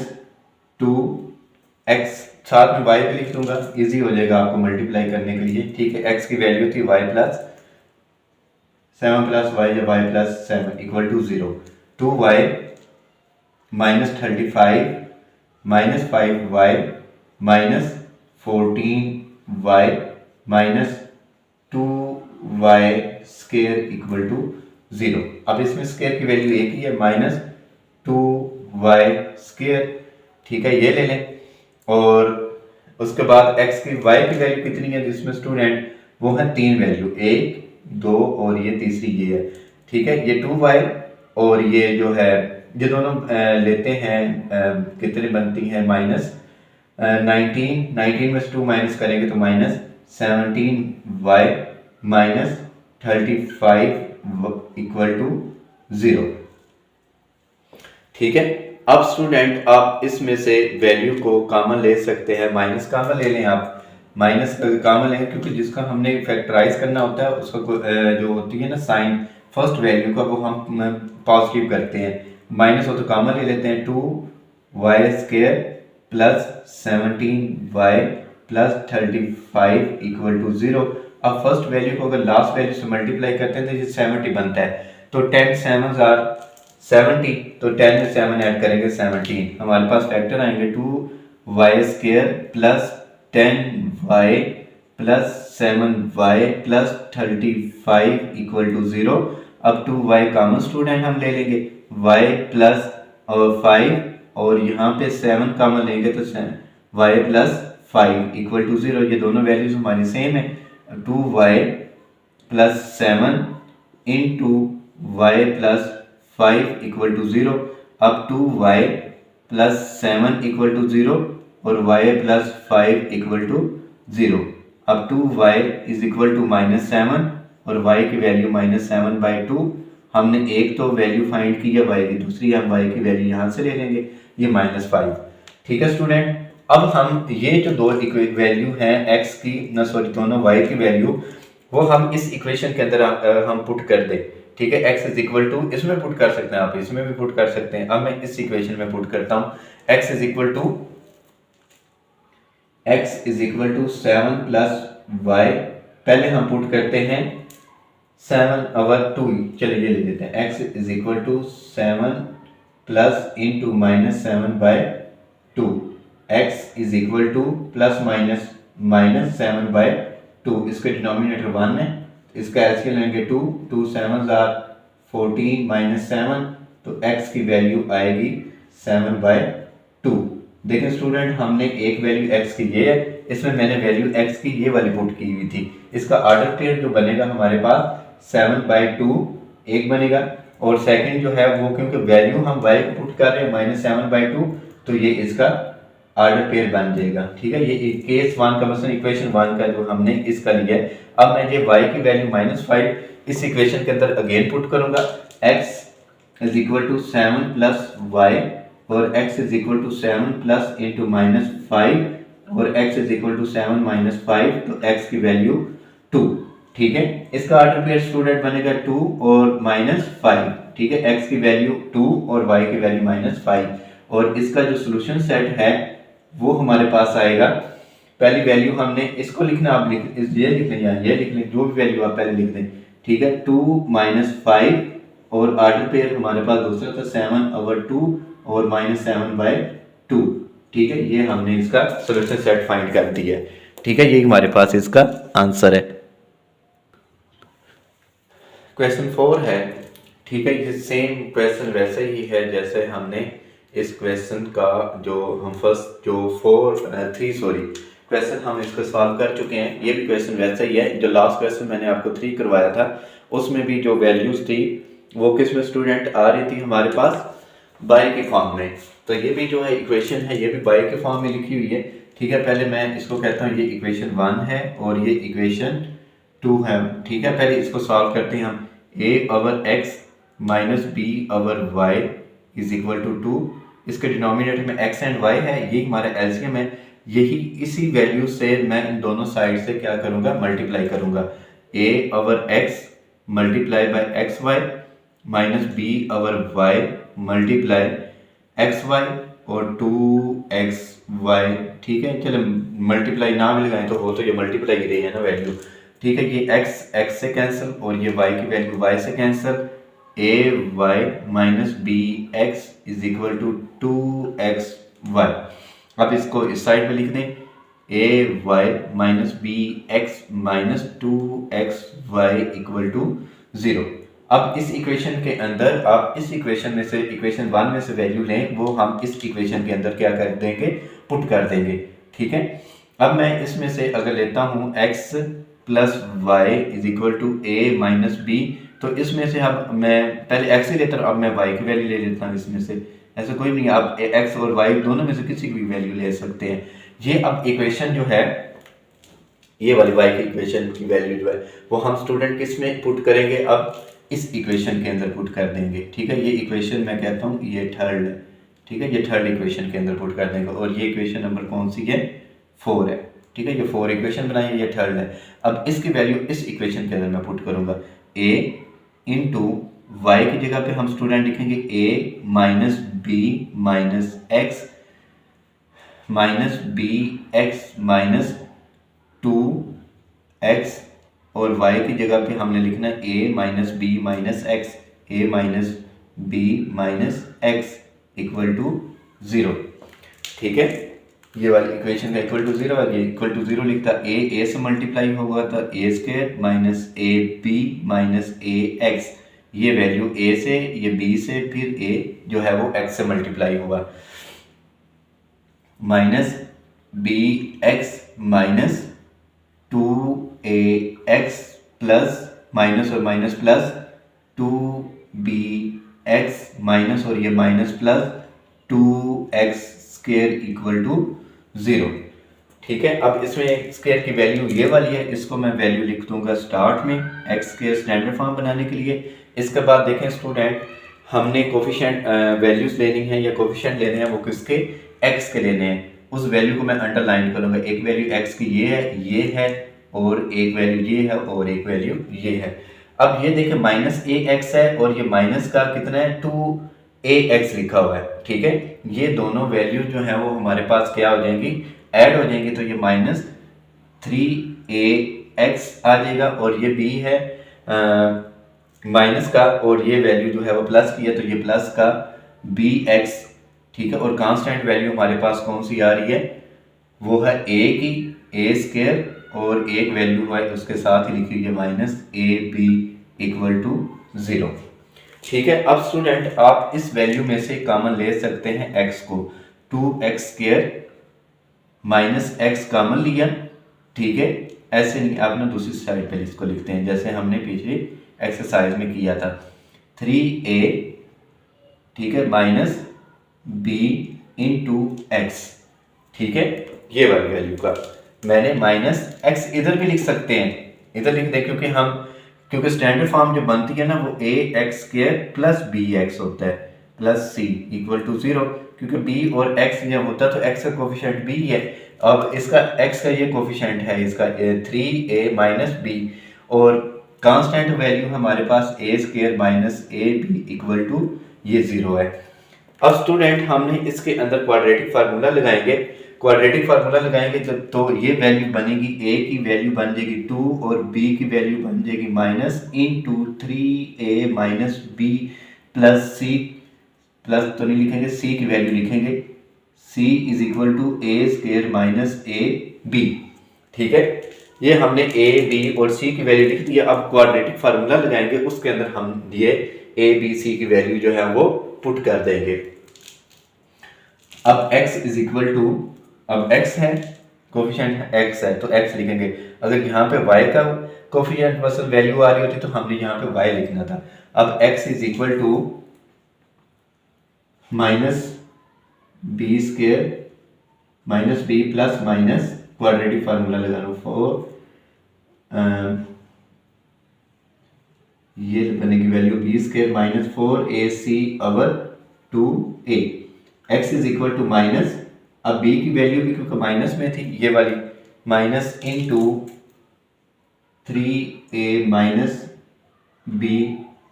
Speaker 1: 2x, साथ में y भी लिख दूंगा, इजी हो जाएगा आपको मल्टीप्लाई करने के लिए, ठीक है। x की वैल्यू थी y प्लस 7 प्लस वाई या y plus 7 equal to 0। 2y minus 35 minus 5y minus 14y minus 2y square equal to 0। अब इसमें स्क्वायर की वैल्यू एक ही है, माइनस 2y स्क्वायर, ठीक है, ये ले लें। और उसके बाद x की y की वैल्यू कितनी है जिसमें स्टूडेंट, वो है 3 वैल्यू, 1 2 और ये तीसरी ये है, ठीक है। ये 2y और ये जो है ये दोनों लेते हैं कितने बनती हैं, माइनस 19 में से 2 माइनस करेंगे तो minus 17y minus 35 equal to 0, ठीक है। अब स्टूडेंट आप इसमें से वैल्यू को कॉमन ले सकते हैं, माइनस कॉमन ले लें, आप माइनस कॉमन लेंगे क्योंकि जिसका हमने फैक्टराइज करना होता है उसका जो होती है ना साइन फर्स्ट वैल्यू का, वो हम पॉजिटिव करते हैं, माइनस हो तो कॉमन ले लेते हैं, 2y square plus 17y plus 35 equal to 0। अब फर्स्ट वैल्यू को अगर लास्ट वैल्यू से मल्टीप्लाई करते हैं तो ये 70 बनता है, तो 10 7 आर 70, तो 10 में 7 ऐड करेंगे 17, हमारे पास फैक्टर आएंगे 2y square plus 10y plus 7y plus 35 equal to 0। अब 2y कॉमन स्टूडेंट हम ले लेंगे, y प्लस और 5 और यहाँ पे 7 कॉमन लेंगे तो y प्लस 5 इक्वल टू 0, ये दोनों वैल्यूज हमारी सेम है, 2y plus 7 into y plus 5 equal to 0। अब 2y प्लस 7 इक्वल टू 0 और y प्लस 5 इक्वल टू 0। अब 2y is equal to minus 7 और y की वैल्यू माइनस 7/2, हमने एक तो वैल्यू फाइंड की है y की, दूसरी हम y की वैल्यू यहाँ से ले लेंगे, ये -5, ठीक है स्टूडेंट। अब हम ये जो दो वैल्यू हैं x की दोनों y की वैल्यू, वो हम इस इक्वेशन के अंदर हम पुट कर दें, ठीक है। x इज इक्वल टू, इसमें पुट कर सकते हैं आप, इसमें भी पुट कर सकते हैं। अब मैं इस इक्वेशन में पुट करता हूँ, x is equal to 7 plus y, पहले हम पुट करते हैं 7/2, चलिए ये ले लेते हैं, x is equal to 7 plus into minus 7/2, x is equal to plus minus minus 7/2, इसके डिनोमिनेटर 1 है, इसका एलसीएम लेंगे 2 7 आर 14 माइनस 7, तो x की वैल्यू आएगी 7/2। देखिए स्टूडेंट, हमने एक वैल्यू x की ये है, इसमें मैंने वैल्यू x की ये वाली पुट की हुई थी, इसका ऑर्डर पेयर जो बनेगा हमारे पास 7/2 एक बनेगा, और सेकंड जो है वो क्योंकि वैल्यू हम y को पुट कर रहे हैं -7/2, तो ये इसका ऑर्डर पेयर बन जाएगा, ठीक है। ये केस 1 का मतलब इक्वेशन 1 का जो हमने इसका लिया है। अब मैं ये y की वैल्यू -5 इस इक्वेशन के अंदर अगेन पुट करूंगा, x is equal to 7 plus y और x is equal to 7 plus into -5 और x इज इक्वल टू 7 -5, तो x की वैल्यू 2, ठीक है। इसका ऑर्डर पेयर स्टूडेंट बनेगा 2 और -5, ठीक है। x की वैल्यू 2 और y की वैल्यू -5, और इसका जो सोल्यूशन सेट है वो हमारे पास आएगा, पहली वैल्यू हमने इसको लिखना, आप ये लिख लें या ये लिख लें, जो भी वैल्यू आप पहले लिख दें, ठीक है। 2 -5 और ऑर्डर पेयर हमारे पास दूसरा था 7/2 और -7/2, ठीक है। ये हमने इसका सोल्यूशन सेट फाइंड कर दिया है, ठीक है। ये हमारे पास इसका आंसर है। क्वेश्चन 4 है, ठीक है, ये सेम क्वेश्चन वैसे ही है जैसे हमने इस क्वेश्चन का जो हम फर्स्ट जो क्वेश्चन हम इसको सॉल्व कर चुके हैं। ये भी क्वेश्चन वैसे ही है। जो लास्ट क्वेश्चन मैंने आपको 3 करवाया था उसमें भी जो वैल्यूज थी वो किस में स्टूडेंट आ रही थी हमारे पास बाय के फॉर्म में। तो ये भी जो है इक्वेशन है ये भी बाय के फॉर्म में लिखी हुई है। ठीक है, पहले मैं इसको कहता हूँ ये इक्वेशन 1 है और ये इक्वेशन 2 है। ठीक है, पहले इसको सॉल्व करते हैं हम। a over x minus B over y is equal to 2। इसके डिनोमिनेटर में x एंड y है, ये हमारा एलसीएम है। यही इसी वैल्यू से मैं इन दोनों साइड से क्या करूंगा, मल्टीप्लाई करूंगा। a over x multiply by x y minus B over y multiply x y और 2xy। ठीक है, चलो मल्टीप्लाई ना भी लगाएं तो हो तो ये मल्टीप्लाई ही रही है ना वैल्यू। ठीक है, ये x से कैंसिल और ये y की वैल्यू y से cancel. ay minus b x is equal to 2xy। अब इसको इस साइड में लिख दें, ay minus b x minus 2xy equal to 0। अब इस इक्वेशन के अंदर आप इस इक्वेशन में से इक्वेशन 1 में से वैल्यू लें, वो हम इस इक्वेशन के अंदर क्या कर देंगे, पुट कर देंगे। ठीक है, अब मैं इसमें से अगर लेता हूँ x plus Y is equal to a minus b, तो इसमें से अब मैं पहले x ही लेता हूँ, अब मैं y की वैल्यू ले लेता हूँ इसमें से। ऐसा कोई नहीं, आप x और y दोनों में से किसी की भी वैल्यू ले सकते हैं। ये अब इक्वेशन जो है ये वाली y की इक्वेशन की वैल्यू जो है वो हम स्टूडेंट किस में पुट करेंगे, अब इस इक्वेशन के अंदर पुट कर देंगे। ठीक है, ये इक्वेशन मैं कहता हूँ ये थर्ड है। ठीक है, ये थर्ड इक्वेशन के अंदर पुट कर देंगे और ये इक्वेशन नंबर कौन सी है, 4 है। ठीक है, ये 4 इक्वेशन बनाई, ये थर्ड है। अब इसकी वैल्यू इस इक्वेशन के अंदर मैं पुट करूंगा। a इंटू वाई की जगह पे हम स्टूडेंट लिखेंगे a minus B minus x minus b x minus 2x और y की जगह पे हमने लिखना a minus B minus x, a minus B minus x equal to 0। ठीक है, ये वाली इक्वेशन का इक्वल टू 0 है, ये इक्वल टू 0 लिखता a से मल्टीप्लाई होगा तो a square minus A b minus a x, ये वैल्यू a से, ये b से, फिर a जो है वो x से मल्टीप्लाई होगा minus b x minus 2ax plus minus और माइनस प्लस 2bx माइनस और ये minus plus 2x square equal to 0। ठीक है, अब इसमें स्क्वायर की वैल्यू ये वाली है, इसको मैं वैल्यू लिख दूंगा स्टार्ट में एक्स स्क्वायर स्टैंडर्ड फॉर्म बनाने के लिए। इसके बाद देखें स्टूडेंट, हमने कोफिशिएंट वैल्यूज लेनी है या कोफिशिएंट लेने हैं वो किसके, एक्स के लेने हैं। उस वैल्यू को मैं अंडरलाइन करूंगा, एक वैल्यू एक्स की ये है और एक वैल्यू ये है और एक वैल्यू ये है। अब ये देखें माइनस ए एक्स है और ये माइनस का कितना है 2ax लिखा हुआ है। ठीक है, ये दोनों वैल्यू जो है वो हमारे पास क्या हो जाएंगी, ऐड हो जाएंगी, तो ये माइनस 3ax आ जाएगा और ये b है माइनस का और ये वैल्यू जो है वो प्लस की है तो ये प्लस का bx। ठीक है, और कांस्टेंट वैल्यू हमारे पास कौन सी आ रही है, वो है a की, a स्क्वायर और एक वैल्यू है उसके साथ ही लिखी हुई है minus A B equal to 0। ठीक है, अब स्टूडेंट आप इस वैल्यू में से कॉमन ले सकते हैं x को, 2x square minus x common लिया। ठीक है, ऐसे नहीं, आप ना दूसरी साइड पे इसको लिखते हैं जैसे हमने पिछले एक्सरसाइज में किया था 3a। ठीक है, माइनस b इंटू एक्स। ठीक है, ये वाली वैल्यू का मैंने माइनस x इधर भी लिख सकते हैं, इधर लिख दें क्योंकि स्टैंडर्ड फॉर्म जो बनती है ना वो ax स्क्वायर प्लस bx होता है प्लस c इक्वल टू 0, क्योंकि b और x ये होता तो x का कोफिशिएंट b है। अब इसका x का ये कोफिशिएंट है इसका 3a माइनस b और कांस्टेंट वैल्यू हमारे पास a square minus A B equal to ये 0 है। अब स्टूडेंट हमने इसके अंदर क्वाड्रेटिक फार्मूला लगाएंगे। क्वाड्रेटिक फार्मूला लगाएंगे जब तो ये वैल्यू बनेगी, a की वैल्यू बन जाएगी 2 और b की वैल्यू बन जाएगी minus into 3a minus b plus c, plus तो नहीं लिखेंगे, c की वैल्यू लिखेंगे, c is equal to a square minus A B. ठीक है, ये हमने a b और c की वैल्यू लिख दी है। अब क्वाड्रेटिक फार्मूला लगाएंगे, उसके अंदर हम दिए ए बी सी की वैल्यू जो है वो पुट कर देंगे। अब x इज इक्वल टू, अब x है कोफिशिएंट x है तो x लिखेंगे। अगर यहाँ पे y का कोफिशिएंट मतलब वैल्यू आ रही होती तो हमने यहाँ पे y लिखना था। अब x is equal to minus B square minus B plus minus quadratic formula लगा लो फॉर ये बनेगी value B square minus 4ac over 2a। x is equal to minus, अब b की वैल्यू भी क्योंकि माइनस में थी ये वाली, minus into 3a minus b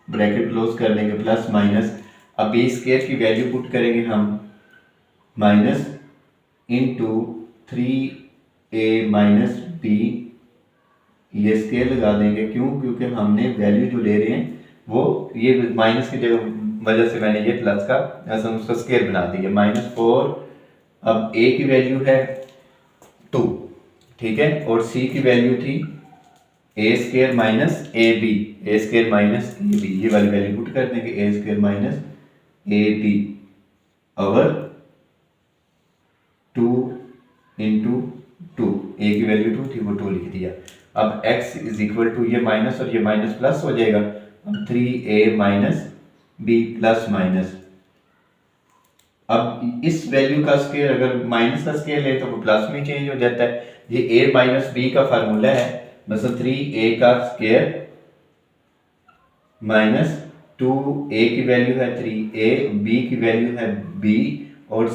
Speaker 1: bracket close कर देंगे प्लस माइनस, अब b स्क्वायर की वैल्यू पुट करेंगे हम minus into 3a minus b, ये स्केयर लगा देंगे। क्यों? क्योंकि हमने वैल्यू जो ले रहे हैं वो ये माइनस की जगह वजह से मैंने ये प्लस का ऐसा उसका स्केयर बना दिया माइनस 4। अब a की वैल्यू है 2, ठीक है, और c की वैल्यू थी a square minus A B, A square minus A B, ये वाली वैल्यू पुट कर देंगे a square minus A B over 2 into 2, a की वैल्यू 2 थी वो 2 लिख दिया। अब x इज इक्वल टू ये माइनस और ये माइनस प्लस हो जाएगा, अब 3a minus b plus minus, अब इस वैल्यू का स्केयर अगर माइनस का स्केयर ले तो वो प्लस में चेंज हो जाता है। ये a माइनस b का फार्मूला है, मतलब 3a का स्केयर माइनस 2a की वैल्यू है 3a, b की वैल्यू है b और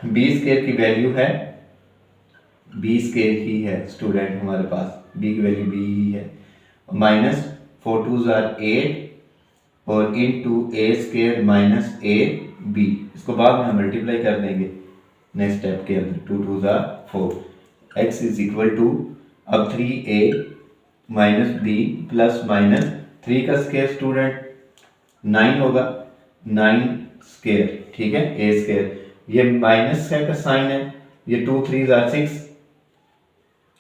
Speaker 1: b स्केयर की वैल्यू है b स्केयर ही है स्टूडेंट हमारे पास, b की वैल्यू b ही है, माइनस 4 2s are 8 और into a square minus a b, इसको बाद में हम मल्टीप्लाई कर देंगे नेक्स्ट स्टेप के अंदर, 2 2s are 4, x is equal to अब 3a minus b plus minus 3 का स्केयर स्टूडेंट 9 होगा, 9 स्केयर, ठीक है, a स्केयर, ये माइनस का साइन है, ये 2 3s are 6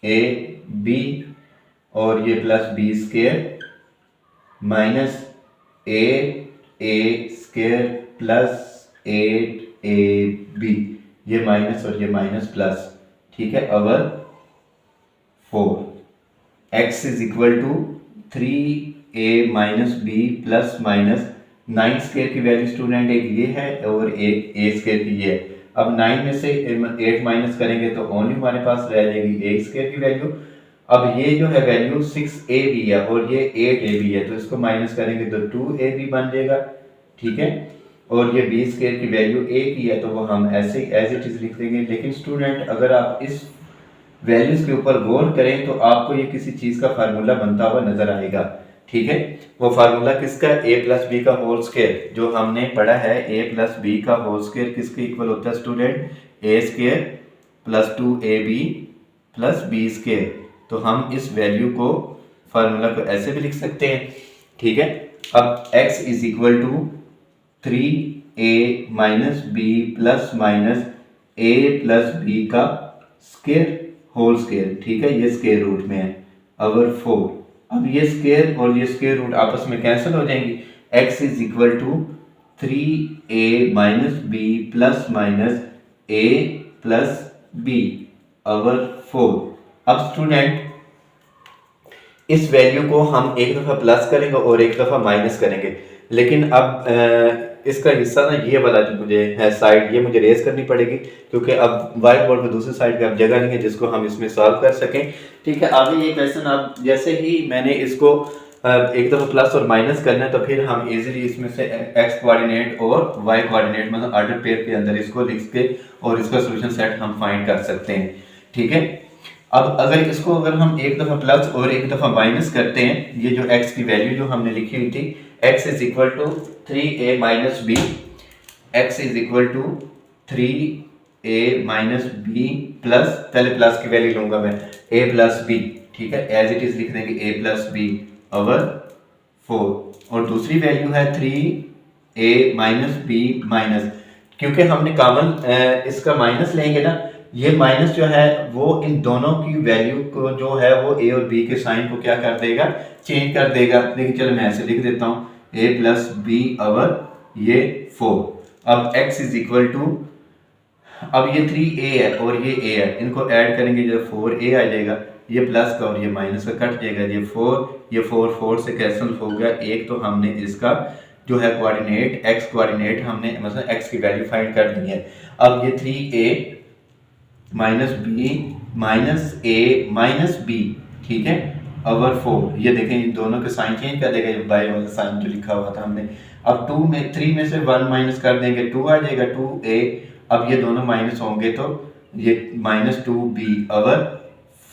Speaker 1: a b और ये plus b square minus 8a square plus 8ab, ये माइनस और ये माइनस प्लस, ठीक है, over 4, x is equal to 3a minus b plus minus 9 square की वैल्यू स्टूडेंट एक ये है और एक a स्केयर की ये है। अब 9 में से 8 माइनस करेंगे तो ओनली हमारे पास रह जाएगी a स्केयर की वैल्यू। अब ये जो है वैल्यू 6ab है और ये 8ab है तो इसको माइनस करेंगे तो 2ab बन जाएगा, ठीक है, और ये b स्केयर की वैल्यू a की है तो वो हम ऐसे एज इट इज लिख देंगे। लेकिन स्टूडेंट अगर आप इस वैल्यूज के ऊपर गौर करें तो आपको ये किसी चीज का फार्मूला बनता हुआ नजर आएगा, ठीक है, वो फार्मूला किसका, a प्लस बी का होल स्क्वायर, जो हमने पढ़ा है a प्लस बी का होल स्क्वायर किसके इक्वल होता है student, a square plus 2ab plus b square. तो हम इस वैल्यू को फार्मूला को ऐसे भी लिख सकते हैं, ठीक है। अब x is equal to 3a minus b plus minus a plus b का स्क्वायर होल स्क्वायर, ठीक है, ये स्क्वायर रूट में है ओवर 4। अब ये स्क्वायर और ये स्क्वायर रूट आपस में कैंसिल हो जाएंगी, x is equal to 3a minus b plus minus a plus b over 4। अब स्टूडेंट इस वैल्यू को हम एक दफ़ा प्लस करेंगे और एक दफ़ा माइनस करेंगे, लेकिन अब इसका हिस्सा ना ये वाला जो मुझे है साइड, ये मुझे रेस करनी पड़ेगी क्योंकि अब व्हाइट बोर्ड में दूसरी साइड पे अब जगह नहीं है जिसको हम इसमें सॉल्व कर सकें, ठीक है। आगे ये क्वेश्चन अब जैसे ही मैंने इसको एक दफ़ा प्लस और माइनस करना है तो फिर हम इजीली इसमें से एक्स कोऑर्डिनेट और वाई कोऑर्डिनेट मतलब ऑर्डर पेयर के अंदर इसको लिख के और इसका सोल्यूशन सेट हम फाइंड कर सकते हैं, ठीक है। अब अगर इसको अगर हम एक दफ़ा प्लस और एक दफ़ा माइनस करते हैं, ये जो x की वैल्यू जो हमने लिखी हुई थी x is equal to 3a minus B, x is equal to 3a minus B plus, पहले प्लस की वैल्यू लूंगा मैं a प्लस बी, ठीक है, एज इट इज लिख देंगे a प्लस बी ओवर 4 और दूसरी वैल्यू है 3a माइनस बी माइनस, क्योंकि हमने कॉमन इसका माइनस लेंगे ना, ये माइनस जो है वो इन दोनों की वैल्यू को जो है वो a और b के साइन को क्या कर देगा, चेंज कर देगा। लेकिन चलो मैं ऐसे लिख देता हूँ ए प्लस बी ओवर ये 4। अब x इज इक्वल टू, अब ये 3a है और ये a है, इनको ऐड करेंगे जो 4a आ जाएगा, ये प्लस का और ये माइनस का कट जाएगा, ये 4 से कैंसिल हो गया। एक तो हमने इसका जो है कोऑर्डिनेट x कोऑर्डिनेट हमने मतलब x की वैल्यू फाइंड कर दी है। अब ये 3a माइनस बी माइनस ए माइनस बी, ठीक है, ओवर 4, ये देखें इन दोनों के साइन चेंज कर देगा, बाय वाला साइन जो लिखा हुआ था हमने। अब 3 में से 1 माइनस कर देंगे, 2 आ जाएगा, 2a। अब ये दोनों माइनस होंगे तो ये -2b ओवर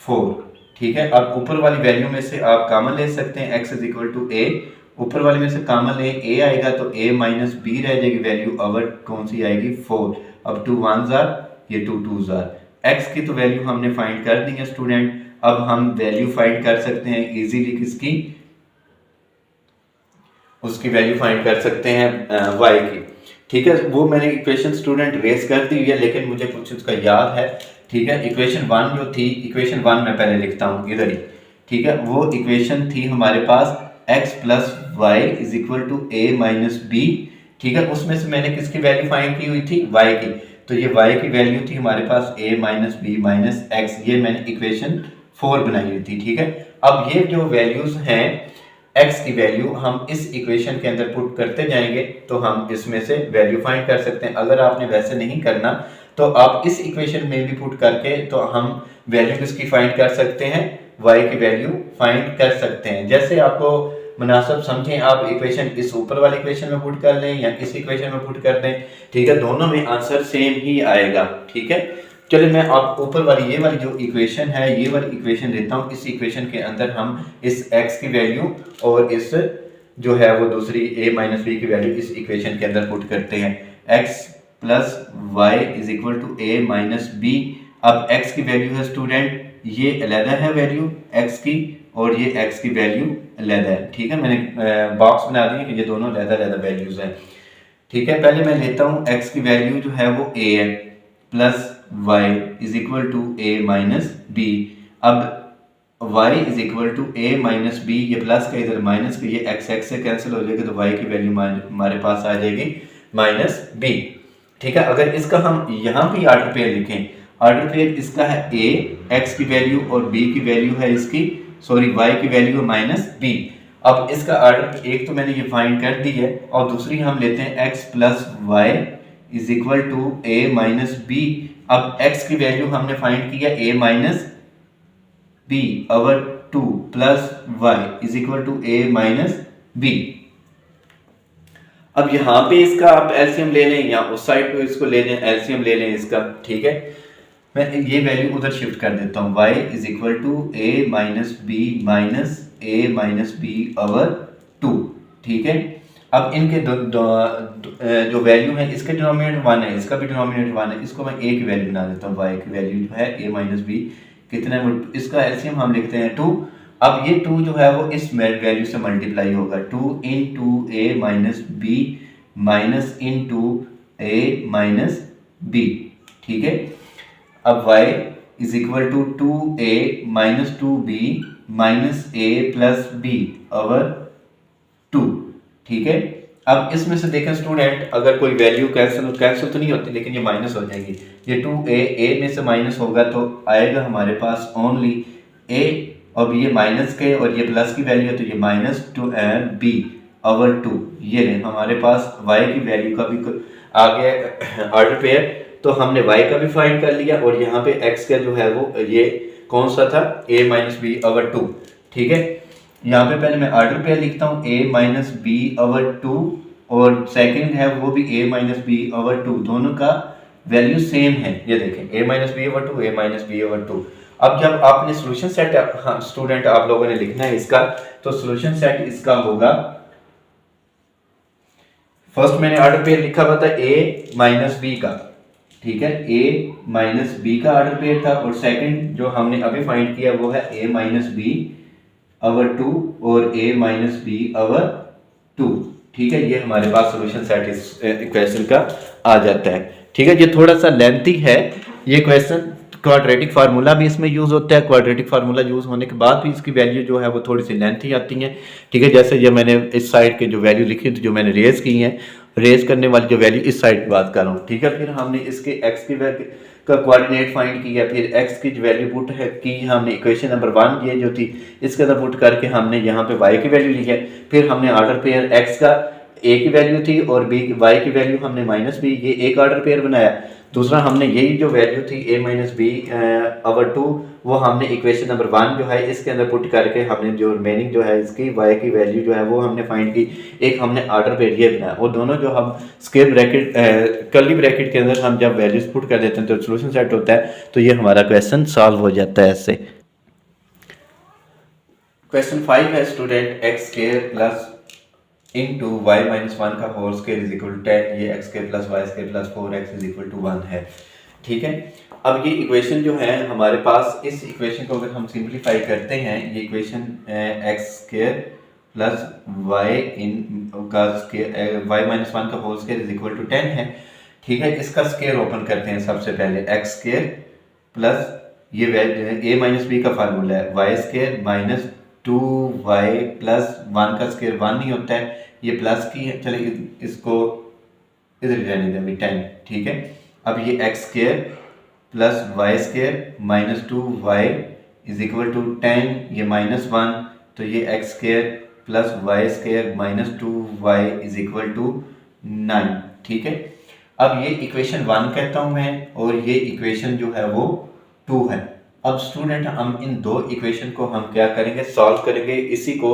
Speaker 1: 4, ठीक है। अब ऊपर वाली वैल्यू में से आप कॉमन ले सकते हैं, x is equal to a, ऊपर वाले में से कॉमन ले a आएगा तो a माइनस b रह जाएगी, वैल्यू ओवर कौन सी आएगी 4। अब 2 1s आर, ये 2 2s आर। x की तो वैल्यू हमने फाइंड कर दी है स्टूडेंट। अब हम वैल्यू फाइंड कर सकते हैं इजीली, किसकी, उसकी वैल्यू फाइंड कर सकते हैं y की, ठीक है। वो मैंने इक्वेशन स्टूडेंट रेस कर दी हुई है लेकिन मुझे कुछ उसका याद है, ठीक है। इक्वेशन 1 जो थी, इक्वेशन 1 मैं पहले लिखता हूँ इधर ही, ठीक है। वो इक्वेशन थी हमारे पास x plus Y is equal to a minus B, ठीक है। उसमें से मैंने किसकी वैल्यू फाइंड की हुई थी, y की, तो ये y की वैल्यू थी हमारे पास a minus B minus X, ये मैंने इक्वेशन 4 बनाई हुई थी, ठीक है। अब ये जो वैल्यूज हैं x की वैल्यू हम इस इक्वेशन के अंदर पुट करते जाएंगे तो हम इसमें से वैल्यू फाइंड कर सकते हैं। अगर आपने वैसे नहीं करना तो आप इस इक्वेशन में भी पुट करके तो हम वैल्यू किसकी फाइंड कर सकते हैं, y की वैल्यू फाइंड कर सकते हैं। जैसे आपको मुनासिब समझें, आप इक्वेशन इस ऊपर वाले इक्वेशन में पुट कर लें या इस इक्वेशन में पुट कर दें, ठीक है, दोनों में आंसर सेम ही आएगा, ठीक है। चलिए मैं आप ऊपर वाली ये वाली जो इक्वेशन है, ये वाली इक्वेशन लेता हूँ। इस इक्वेशन के अंदर हम इस x की वैल्यू और इस जो है वो दूसरी a माइनस बी की वैल्यू इस इक्वेशन के अंदर पुट करते हैं। x plus Y is equal to a minus B. अब x की वैल्यू है स्टूडेंट, ये अलहदा है वैल्यू x की और ये x की वैल्यू अलहदा है, ठीक है। मैंने बॉक्स बना दिए कि ये दोनों अलहदा वैल्यूज हैं, ठीक है। पहले मैं लेता हूँ x की वैल्यू जो है वो a है, plus y is equal to a minus B. अब y is equal to a minus B, ये प्लस का इधर माइनस का, ये x से कैंसिल हो जाएगा तो y की वैल्यू हमारे पास आ जाएगी माइनस बी, ठीक है। अगर इसका हम यहाँ भी ऑर्डर पेयर लिखें, ऑर्डर पेयर इसका है a, x की वैल्यू और b की वैल्यू है इसकी, सॉरी y की वैल्यू है माइनस b। अब इसका ऑर्डर एक तो मैंने ये फाइंड कर दी है और दूसरी हम लेते हैं x plus Y is equal to a minus B. अब x की वैल्यू हमने फाइंड किया a minus B over 2 plus y is equal to a minus B. अब यहाँ पे इसका आप एलसीएम ले लें या उस साइड पे इसको ले लें, एलसीएम ले लें इसका, ठीक है। मैं ये वैल्यू उधर शिफ्ट कर देता हूँ, y is equal to a minus B minus a minus B over 2, ठीक है। अब इनके जो वैल्यू है, इसके डिनोमिनेटर 1 है, इसका भी डिनोमिनेटर 1 है, इसको मैं a की वैल्यू बना देता हूँ। y की वैल्यू जो है a माइनस बी कितना है, इसका एलसीएम हम लिखते हैं 2। अब ये 2 जो है वो इस वैल्यू से मल्टीप्लाई होगा, 2 into a minus B minus into a minus B, ठीक है। अब y is equal to 2a minus 2b minus a plus b over 2, ठीक है। अब इसमें से देखें स्टूडेंट, अगर कोई वैल्यू कैंसिल तो नहीं होती लेकिन ये माइनस हो जाएगी, ये 2a a में से माइनस होगा तो आएगा हमारे पास ओनली a, अब ये माइनस के और ये प्लस की वैल्यू है तो ये माइनस 2b ओवर 2। ये ले हमारे पास y की वैल्यू का भी आ गया ऑर्डर पेयर, तो हमने y का भी फाइंड कर लिया और यहाँ पे x का जो है वो ये कौन सा था, a माइनस बी ओवर 2, ठीक है। यहाँ पे पहले मैं ऑर्डर पेयर लिखता हूँ a माइनस बी ओवर 2 और सेकंड है वो भी a माइनस बी ओवर 2, दोनों का वैल्यू सेम है। ये देखें a minus B over 2, a minus B over 2। अब जब आपने सोल्यूशन सेट, हाँ स्टूडेंट आप लोगों ने लिखना है इसका, तो सोल्यूशन सेट इसका होगा, फर्स्ट मैंने ऑर्डर पेयर लिखा हुआ था a माइनस बी का, ठीक है, a माइनस बी का ऑर्डर पेयर था और सेकंड जो हमने अभी फाइंड किया वो है a माइनस बी ओवर 2 और a माइनस बी ओवर 2, ठीक है। ये हमारे पास सॉल्यूशन सेट इस इक्वेशन का आ जाता है, ठीक है। ये थोड़ा सा लेंथी है ये क्वेश्चन, क्वाड्रेटिक फार्मूला भी इसमें यूज़ होता है। क्वाड्रेटिक फार्मूला यूज़ होने के बाद भी इसकी वैल्यू जो है वो थोड़ी सी लेंथी आती है, ठीक है। जैसे ये मैंने इस साइड के जो वैल्यू लिखी थी, जो मैंने रेज की है, रेज करने वाली जो वैल्यू इस साइड की बात कर रहा हूँ, ठीक है। फिर हमने इसके एक्स की वैल्यू का कोऑर्डिनेट फाइंड किया, फिर एक्स की जो वैल्यू पुट है की हमने इक्वेशन नंबर 1 ये जो थी इसके अंदर पुट करके हमने यहाँ पे वाई की वैल्यू ली है। फिर हमने ऑर्डर पेयर एक्स का ए की वैल्यू थी और बी वाई की वैल्यू हमने माइनस बी, ये एक ऑर्डर पेयर बनाया। दूसरा हमने यही जो वैल्यू थी ए माइनस बी ओवर 2 वो हमने इक्वेशन नंबर 1 जो है इसके अंदर पुट करके हमने जो रिमेनिंग जो है इसकी वाई की वैल्यू जो है वो हमने फाइंड की। एक हमने ऑर्डर पेयर ये बनाया और दोनों जो हम स्क्वायर ब्रैकेट कर्ली ब्रैकेट के अंदर हम जब वैल्यूज पुट कर देते हैं तो सोल्यूशन सेट होता है, तो ये हमारा क्वेश्चन सॉल्व हो जाता है इससे। क्वेश्चन 5 है student X square plus into Y minus 1 का whole square is equal to 10, ये X square plus Y square plus 4x is equal to 1 है, ठीक है। अब ये इक्वेशन जो है हमारे पास, इस इक्वेशन को अगर हम सिंप्लीफाई करते हैं, ये equation x square plus y इन का स्क्वायर वाई माइनस 1 का whole square is equal to 10 है, ठीक है। इसका स्क्वायर ओपन करते हैं सबसे पहले, एक्स स्क्वायर प्लस ये ए माइनस बी का फार्मूला है Y square minus 2y plus 1 का स्क्वायर 1 नहीं होता है, ये प्लस की है, चले इसको इधर रहने दें 10, ठीक है। अब ये X square plus Y square minus 2y is equal to 10, ये माइनस 1, तो ये X square plus Y square minus 2y is equal to 9, ठीक है। अब ये इक्वेशन 1 कहता हूँ मैं और ये इक्वेशन जो है वो 2 है। अब स्टूडेंट हम इन दो इक्वेशन को हम क्या करेंगे, सॉल्व करेंगे इसी को।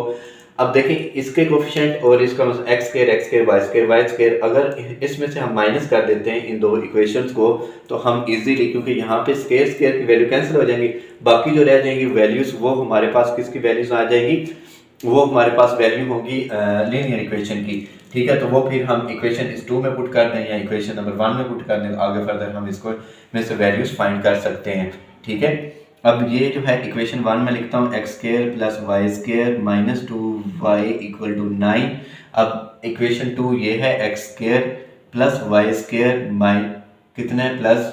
Speaker 1: अब देखें इसके कोफिशिएंट और इसका एक्स स्क्वायर वाई स्क्वायर अगर इसमें से हम माइनस कर देते हैं इन दो इक्वेशंस को तो हम इजीली, क्योंकि यहाँ पे स्क्वायर स्क्वायर की वैल्यू कैंसिल हो जाएंगी, बाकी जो रह जाएंगी वैल्यूज वो हमारे पास किसकी वैल्यूज आ जाएंगी, वो हमारे पास वैल्यू होगी लीनियर इक्वेशन की, ठीक है। तो वो फिर हम इक्वेशन इस 2 में पुट कर दें या इक्वेशन नंबर 1 में पुट कर दें, आगे फर्दर हम इसको में से वैल्यूज फाइंड कर सकते हैं, ठीक है। अब ये जो है इक्वेशन 1 में लिखता हूँ x square plus Y square minus 2y equal to 9। अब इक्वेशन 2 ये है x square plus Y square माइ कितना है plus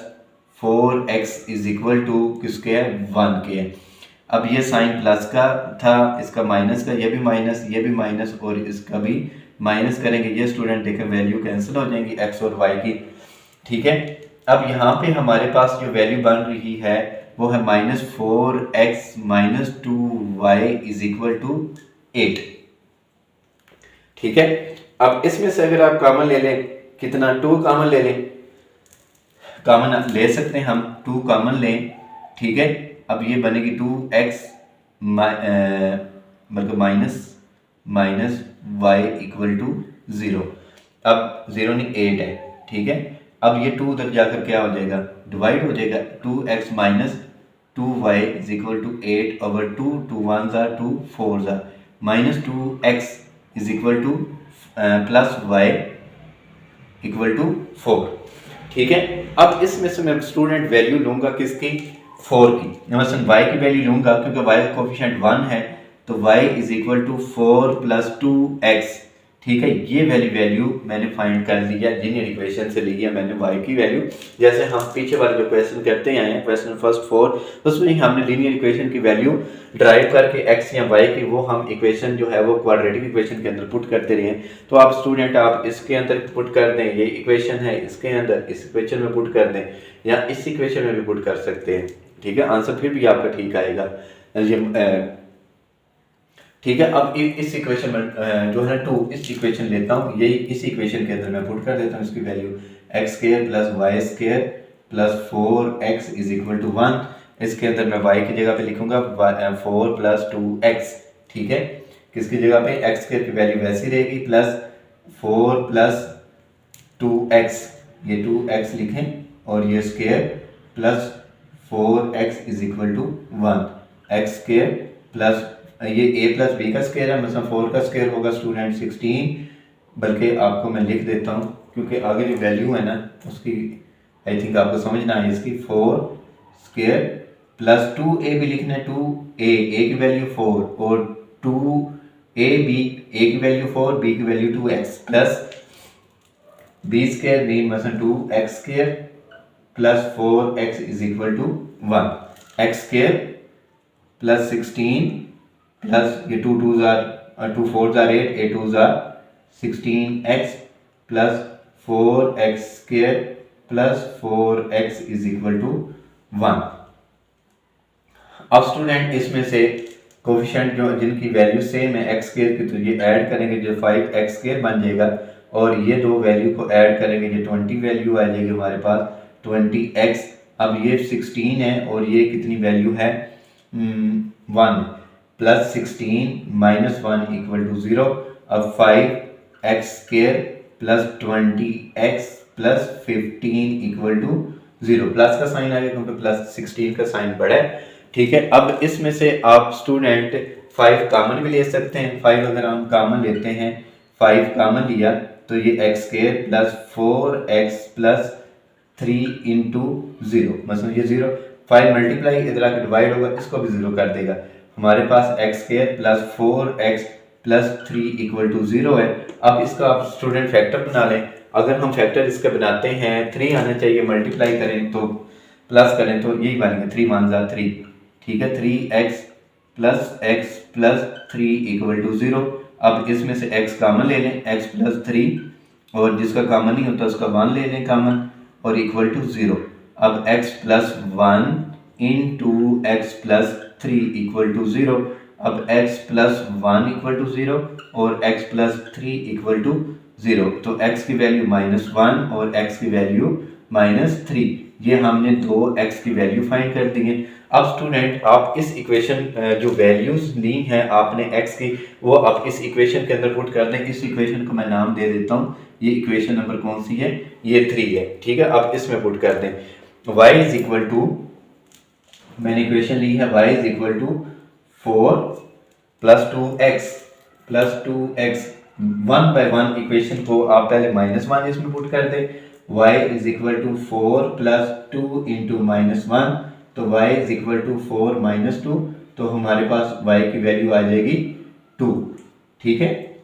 Speaker 1: 4x is equal to किसके है 1 के। अब ये साइन प्लस का था, इसका माइनस का, ये भी माइनस और इसका भी माइनस करेंगे, ये स्टूडेंट देखें वैल्यू कैंसिल हो जाएंगी x और y की, ठीक है। अब यहाँ पे हमारे पास जो वैल्यू बन रही है वो है minus 4x minus 2y is equal to 8, ठीक है। अब इसमें से अगर आप कॉमन ले लें, कितना 2 कॉमन ले लें, कॉमन ले सकते हैं हम 2 कॉमन लें, ठीक है। अब ये बनेगी 2x मतलब माइनस y इक्वल टू 0, अब 0 नहीं 8 है, ठीक है। अब ये 2 तक जाकर क्या हो जाएगा, डिवाइड हो जाएगा, 2x minus 2y is equal to 8 over 2, 2 1 ज़ा 2 4 ज़ा minus 2x is equal to plus y equal to 4, ठीक है। अब इसमें से मैं स्टूडेंट वैल्यू लूंगा किसकी, 4 की, मसलन y की वैल्यू लूंगा क्योंकि y का कोफिशिएंट 1 है, तो y is equal to 4 plus 2x, ठीक है। ये वैल्यू मैंने फाइंड कर लिया, लीनियर इक्वेशन से ली है मैंने y की वैल्यू, जैसे हम पीछे वाले जो क्वेश्चन करते आए हैं क्वेश्चन फर्स्ट 4, उसमें ही हमने लीनियर इक्वेशन की वैल्यू ड्राइव करके x या y की वो हम इक्वेशन जो है वो क्वाड्रेटिक इक्वेशन के अंदर पुट करते रहे। तो आप स्टूडेंट आप इसके अंदर पुट कर दें, ये इक्वेशन है इसके अंदर इस इक्वेशन में पुट कर दें या इस इक्वेशन में भी पुट कर सकते हैं, ठीक है। आंसर फिर भी आपका ठीक आएगा, ठीक है। अब इस इक्वेशन में जो है 2 इस इक्वेशन लेता हूँ, यही इस इक्वेशन के अंदर मैं पुट कर देता हूँ इसकी value X square plus Y square plus 4x is equal to 1, इसके अंदर मैं y की जगह पे लिखूंगा 4 प्लस 2x, ठीक है। किसकी जगह पे एक्स स्क्वायर की वैल्यू वैसी रहेगी प्लस 4 प्लस 2x, ये 2x लिखें और ये square plus 4x is equal to 1, X square plus ये a प्लस बी का स्क्वायर है, मतलब 4 का स्क्वायर होगा स्टूडेंट 16, बल्कि आपको मैं लिख देता हूँ क्योंकि आगे जो वैल्यू है ना उसकी आई थिंक आपको समझना है, इसकी 4 स्क्वायर प्लस 2a भी लिखना है, 2a की वैल्यू 4 और 2a की वैल्यू 4, b की value 2x plus b square B मतलब 2x square plus 4x is equal to 1। X square plus 16 plus ये 2 2 जार 2 4 जार 8 8 2 जार 16x plus 4x square plus 4x is equal to 1। अब स्टूडेंट इसमें से कोफिशिएंट जो जिनकी वैल्यू सेम है एक्स स्क्वायर की, तो ये ऐड करेंगे जो 5x स्क्वायर बन जाएगा, और ये दो वैल्यू को ऐड करेंगे जो 20 वैल्यू आ जाएगी हमारे पास 20x। अब ये 16 है और ये कितनी वैल्यू है 1 प्लस 16 माइनस 1 इक्वल टू 0। अब 5x square plus 20x plus 15 equal to 0। Plus का साइन आ गया क्योंकि प्लस 16 का साइन बड़ा है। ठीक है, अब इसमें से आप स्टूडेंट 5 कॉमन भी ले सकते हैं। 5 अगर हम कॉमन लेते हैं, 5 कॉमन लिया तो ये एक्स स्क्वायर प्लस 4x प्लस 3 इंटू 0, मतलब ये 0 5 मल्टीप्लाई इधर आकर डिवाइड होगा, इसको भी 0 कर देगा। हमारे पास एक्स स्क्वायर प्लस 4x प्लस 3 इक्वल टू 0 है। अब इसका आप स्टूडेंट फैक्टर बना लें। अगर हम फैक्टर इसका बनाते हैं 3 आना चाहिए, मल्टीप्लाई करें तो प्लस करें तो यही बनेगा 3 मान 3। ठीक है, 3x plus x plus 3 equal to 0। अब इसमें से x कॉमन ले लें, x प्लस 3 और जिसका कॉमन नहीं होता उसका 1 ले लें कॉमन और इक्वल टू 0। अब x plus 1 into X plus 3 equal to 0। अब x प्लस 1 इक्वल टू 0 और x प्लस 3 इक्वल टू 0। तो x की वैल्यू -1 और x की वैल्यू -3। ये हमने दो x की वैल्यू फाइंड कर दी है। अब स्टूडेंट आप इस इक्वेशन जो वैल्यूज ली हैं आपने x की, वो आप इस इक्वेशन के अंदर पुट कर दें। इस इक्वेशन को मैं नाम दे देता हूँ, ये इक्वेशन नंबर कौन सी है, ये 3 है। ठीक है, अब इसमें पुट कर दें y इज इक्वल टू, मैंने इक्वेशन ली है y is equal to 4 plus 2x 1 by 1 equation को आप पहले -1 इसमें पुट कर दें। y is equal to 4 plus 2 into -1, तो y is equal to 4 minus 2, तो हमारे पास y की वैल्यू आ जाएगी 2। ठीक है,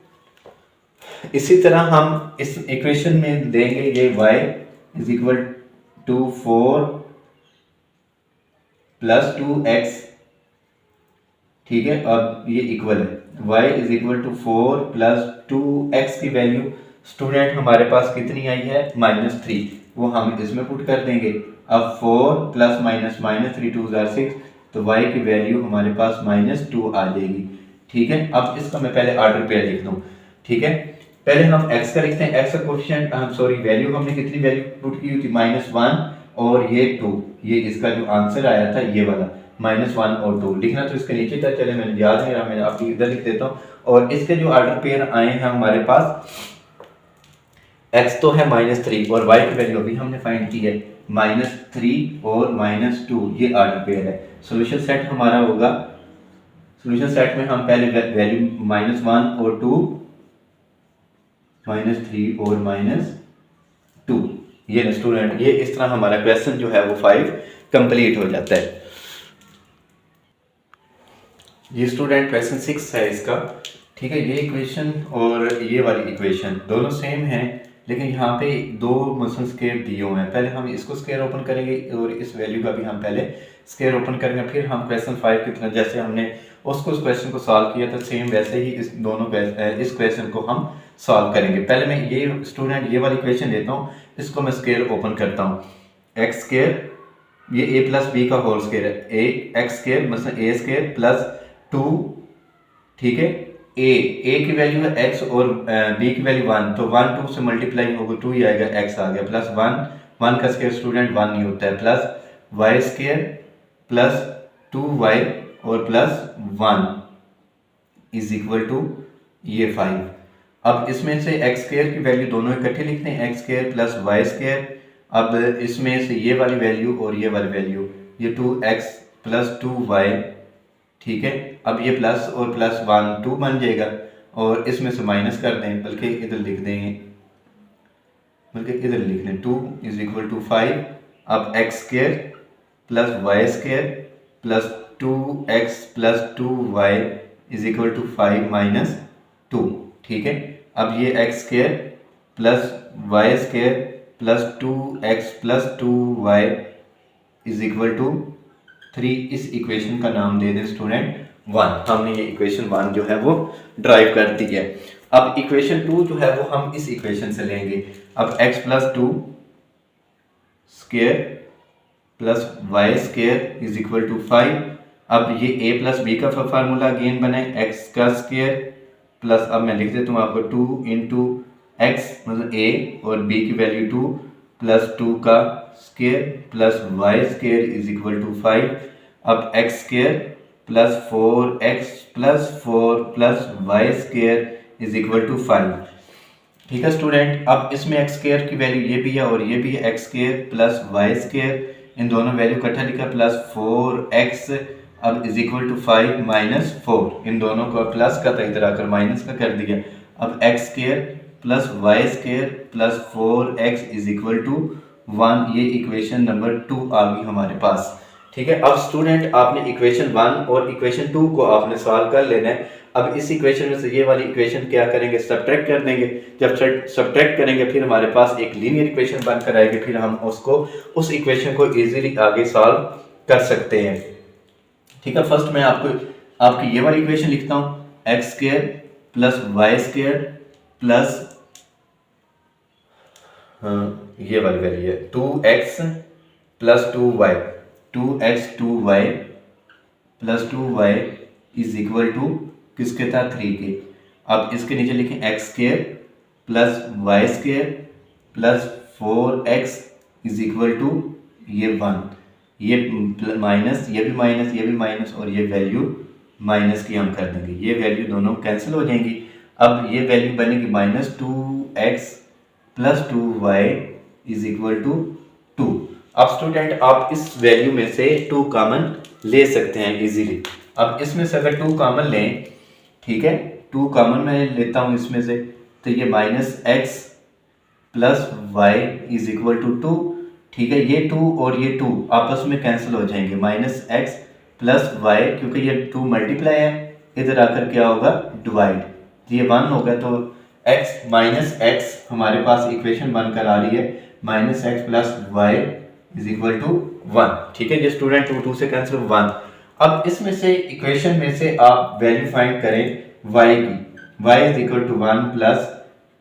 Speaker 1: इसी तरह हम इस इक्वेशन में देंगे ये y is equal to 4 plus 2x। ठीक है, अब ये इक्वल है y is equal to 4 plus 2x की वैल्यू स्टूडेंट हमारे पास कितनी आई है -3, वो हम इसमें पुट कर देंगे। अब 4 प्लस -3 2 6, तो y की वैल्यू हमारे पास -2 आ जाएगी। ठीक है, अब इसका मैं पहले ऑर्डर पे लिख दूं। ठीक है, पहले हम x का लिखते हैं। x का कोएफिशिएंट सॉरी वैल्यू हमने कितनी वैल्यू पुट की हुई थी -1 और ये 2, ये इसका जो आंसर आया था ये वाला -1 और 2 लिखना तो इसके नीचे था, चले मैंने याद नहीं रहा, मैंने आपको इधर लिख देता हूँ। और इसके जो ऑर्डर पेयर आए हैं हमारे पास, x तो है -3 और y की वैल्यू अभी हमने फाइंड की है -3 और -2, ये ऑर्डर पेयर है। सॉल्यूशन सेट हमारा होगा, सॉल्यूशन सेट में हम पहले वैल्यू -1 और 2, -3 और -2, ये स्टूडेंट ये इस तरह हमारा क्वेश्चन जो है वो 5 कंप्लीट हो जाता है। ये स्टूडेंट क्वेश्चन 6 है इसका। ठीक है, ये इक्वेशन और ये वाली इक्वेशन दोनों सेम हैं, लेकिन यहाँ पे दो मसल स्केयर दिए हुए हैं। पहले हम इसको स्केयर ओपन करेंगे और इस वैल्यू का भी हम पहले स्केयर ओपन करेंगे, फिर हम क्वेश्चन 5 की तरह जैसे हमने उसको उस क्वेश्चन को सॉल्व किया था सेम वैसे ही इस क्वेश्चन को हम सॉल्व करेंगे। पहले मैं ये स्टूडेंट ये वाली इक्वेशन लेता हूँ, इसको मैं स्केयर ओपन करता हूँ। एक्स स्केयर ये a प्लस बी का होल स्केयर है, ए एक्स स्केयर मतलब ए स्केयर प्लस 2। ठीक है, a की वैल्यू है x और b की वैल्यू 1, तो 1 2 से मल्टीप्लाई होगा 2 ही आएगा, x आ गया प्लस 1 का स्क्वायर स्टूडेंट 1 नहीं होता है, plus y square plus 2y और प्लस 1 इज इक्वल टू ये 5। अब इसमें से x स्क्वायर की वैल्यू दोनों इकट्ठे लिखते हैं, x square plus y square. अब इसमें से ये वाली वैल्यू और ये वाली वैल्यू, ये 2x प्लस 2y। ठीक है, अब ये प्लस और प्लस 1 2 बन जाएगा और इसमें से माइनस कर दें, बल्कि इधर लिख देंगे, बल्कि इधर लिख दें 2 इज इक्वल टू 5। अब X square plus Y square plus 2x plus 2y is equal to 5 minus 2। ठीक है, अब ये X square plus Y square plus 2x plus 2y is equal to 3। इस इक्वेशन का नाम दे दें स्टूडेंट 1। हमने ये इक्वेशन 1 जो है वो ड्राइव कर दी है। अब इक्वेशन 2 जो है वो हम इस इक्वेशन से लेंगे। अब x plus 2 square plus Y square is equal to 5। अब ये a प्लस बी का फार्मूला अगेन बने, x का स्क्वायर प्लस, अब मैं लिख देता हूँ आपको 2 इंटू एक्स मतलब a और b की वैल्यू 2 प्लस 2 का square plus Y square is equal to 5। अब x square plus 4x plus 4 plus Y square is equal to 5। ठीक है स्टूडेंट, अब इसमें x स्क्वायर की वैल्यू ये भी है और ये भी है, x square plus Y square, इन दोनों वैल्यू इकट्ठा लिखा प्लस 4x अब इज इक्वल टू 5 माइनस 4, इन दोनों को प्लस का था इधर आकर माइनस का कर दिया। अब x square plus Y square plus 4x is equal to 1, ये इक्वेशन नंबर 2 आ गई हमारे पास। ठीक है, अब स्टूडेंट आपने इक्वेशन 1 और इक्वेशन 2 को आपने सॉल्व कर लेना है। अब इस इक्वेशन में से ये वाली इक्वेशन क्या करेंगे, सब्ट्रैक्ट कर देंगे। जब सब्ट्रैक्ट करेंगे फिर हमारे पास एक लीनियर इक्वेशन बनकर आएगी, फिर हम उसको उस इक्वेशन को इजीली आगे सॉल्व कर सकते हैं। ठीक है, फर्स्ट मैं आपकी ये वाली इक्वेशन लिखता हूँ, x square plus Y square plus ये वाली वैल्यू है 2x plus 2y, 2x 2y plus 2y is equal to किसके था 3 के। अब इसके नीचे लिखें X square plus Y square plus 4x is equal to ये 1, ये माइनस, ये भी माइनस, ये भी माइनस और ये वैल्यू माइनस की हम कर देंगे, ये वैल्यू दोनों कैंसिल हो जाएंगी। अब ये वैल्यू बनेगी minus 2x plus 2y is equal to 2। अब स्टूडेंट आप इस वैल्यू में से 2 कॉमन ले सकते हैं इजीली। अब इसमें से अगर 2 कॉमन लें, ठीक है, 2 कॉमन मैं लेता हूं इसमें से, तो ये minus X plus Y is equal to 2। ठीक है, ये 2 और ये 2 आपस में कैंसिल हो जाएंगे, माइनस एक्स प्लस वाई, क्योंकि ये 2 मल्टीप्लाई है, इधर आकर क्या होगा डिवाइड, ये 1 होगा। तो x माइनस एक्स हमारे पास इक्वेशन बनकर आ रही है, minus X plus Y is equal to 1। ठीक है, ये स्टूडेंट 2 से कैंसिल 1। अब इसमें से इक्वेशन में से आप वैल्यू फाइंड करें y की, y is equal to 1 plus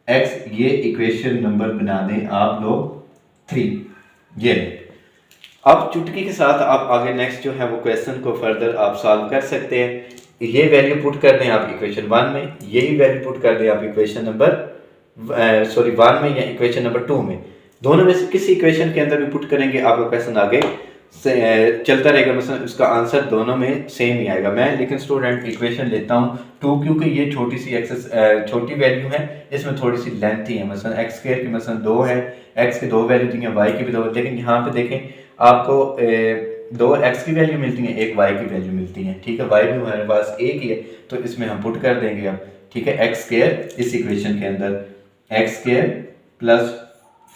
Speaker 1: x, ये इक्वेशन नंबर बना दें आप लोग 3। ये अब चुटकी के साथ आप आगे नेक्स्ट जो है वो क्वेश्चन को फर्दर आप सॉल्व कर सकते हैं। ये वैल्यू पुट कर दें आप इक्वेशन 1 में, यही वैल्यू पुट कर दें आप इक्वेशन नंबर 1 में या इक्वेशन नंबर 2 में, दोनों में से किसी इक्वेशन के अंदर भी पुट करेंगे आपका क्वेश्चन आगे चलता रहेगा, मतलब उसका आंसर दोनों में सेम ही आएगा। मैं लेकिन स्टूडेंट इक्वेशन लेता हूँ 2, क्योंकि ये छोटी सी छोटी वैल्यू है, इसमें थोड़ी सी लेंथ ही है, मतलब एक्स स्क्वायर की मतलब 2 है, एक्स की 2 वैल्यू दी है, वाई की भी 2, लेकिन यहाँ पे देखें आपको 2 एक्स की वैल्यू मिलती है, 1 वाई की वैल्यू मिलती है। ठीक है, वाई भी हमारे पास एक ही है, तो इसमें हम पुट कर देंगे अब। ठीक है, एक्स स्क्वायर इस इक्वेशन के अंदर एक्स स्क्वायर प्लस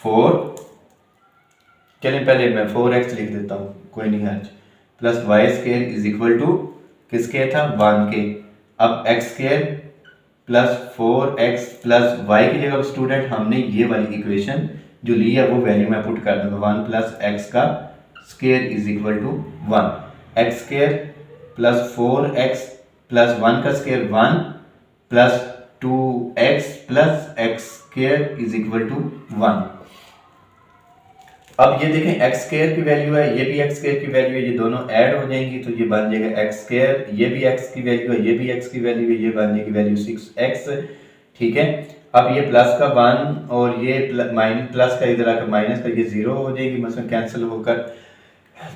Speaker 1: 4, चलें पहले मैं 4x लिख देता हूँ, कोई नहीं आज, plus Y square is equal to किसके था 1 के। अब X square plus 4x plus Y की जगह स्टूडेंट हमने ये वाली इक्वेशन जो ली है वो वैल्यू मैं पुट कर दूंगा, 1 प्लस एक्स का square is equal to 1, X square plus 4x plus 1 का square 1 plus 2x plus X square is equal to 1। अब ये देखें एक्स स्क्वायर की वैल्यू है, ये भी एक्स स्क्वायर की वैल्यू है, ये दोनों ऐड हो जाएंगी तो ये बन जाएगा एक्स स्क्वायर, ये भी एक्स की वैल्यू है, ये भी एक्स की वैल्यू है, ये बन जाएगी वैल्यू 6x। ठीक है, अब ये प्लस का 1 और ये माइनस प्लस का इधर आकर माइनस का, ये 0 हो जाएगी, मतलब कैंसिल होकर,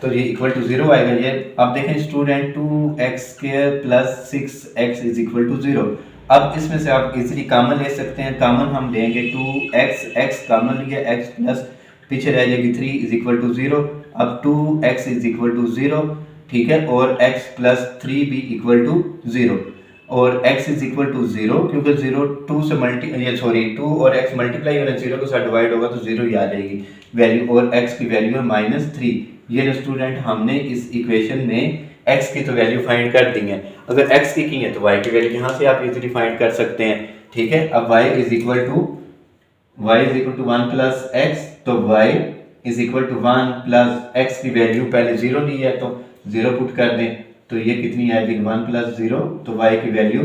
Speaker 1: तो ये इक्वल टू 0 आएगा। ये अब देखें student 2x square plus 6x is equal to 0। अब इसमें से आप इजीली कॉमन ले सकते हैं, कॉमन हम लेंगे 2x, x कॉमन लिया, x प्लस पीछे रह जाएगी 3 इज इक्वल टू 0। अब 2x इज इक्वल टू 0, ठीक है, और x प्लस 3 भी इक्वल टू 0, और x इज इक्वल टू 0 क्योंकि 0 2 से 2 और x मल्टीप्लाई होने 0 के साथ डिवाइड होगा तो 0 ही आ जाएगी वैल्यू, और x की वैल्यू है -3। ये स्टूडेंट हमने इस इक्वेशन में x की तो वैल्यू फाइंड कर दी है, अगर x की है तो y की वैल्यू यहाँ से आप इजीली फाइंड कर सकते हैं। ठीक है, अब y is equal to y is equal to 1 plus x, तो y is equal to 1 plus x की वैल्यू पहले 0 ली है तो 0 पुट कर दें, तो ये कितनी आएगी 1 प्लस 0, तो y की वैल्यू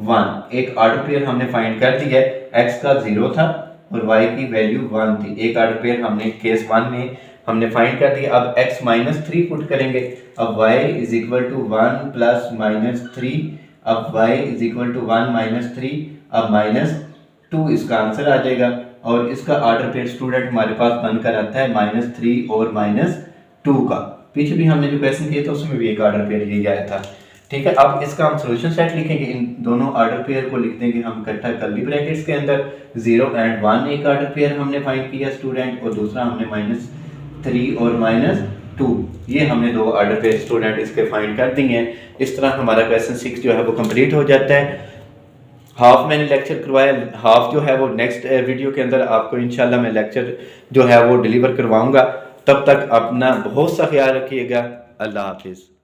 Speaker 1: 1। एक ऑर्डर पेयर हमने फाइंड कर दिया है, x का 0 था और y की वैल्यू 1 थी। एक ऑर्डर पेयर हमने केस 1 में हमने फाइंड कर दिया। अब x माइनस 3 पुट करेंगे, अब y is equal to 1 plus minus 3, अब y is equal to 1 minus 3, अब माइनस 2 इसका आंसर आ जाएगा। और इसका ऑर्डर पेयर स्टूडेंट हमारे पास बनकर आता है -3 और -2 का। पीछे भी हमने जो क्वेश्चन किए थे उसमें भी एक ऑर्डर पेयर यही आया था। ठीक है, अब इसका हम सोल्यूशन सेट लिखेंगे, इन दोनों ऑर्डर पेयर को लिख देंगे हम इकट्ठा कर्ली ब्रैकेट्स के अंदर। 0 एंड 1 एक ऑर्डर पेयर हमने फाइंड किया स्टूडेंट, और दूसरा हमने -3 और -2, ये हमने दो ऑर्डर पेयर स्टूडेंट इसके फाइंड कर दिए हैं। इस तरह हमारा क्वेश्चन 6 जो है वो कंप्लीट हो जाता है। हाफ मैंने लेक्चर करवाया, हाफ जो है वो नेक्स्ट वीडियो के अंदर आपको इंशाल्लाह मैं लेक्चर जो है वो डिलीवर करवाऊंगा। तब तक अपना बहुत सा ख्याल रखिएगा। अल्लाह हाफिज़।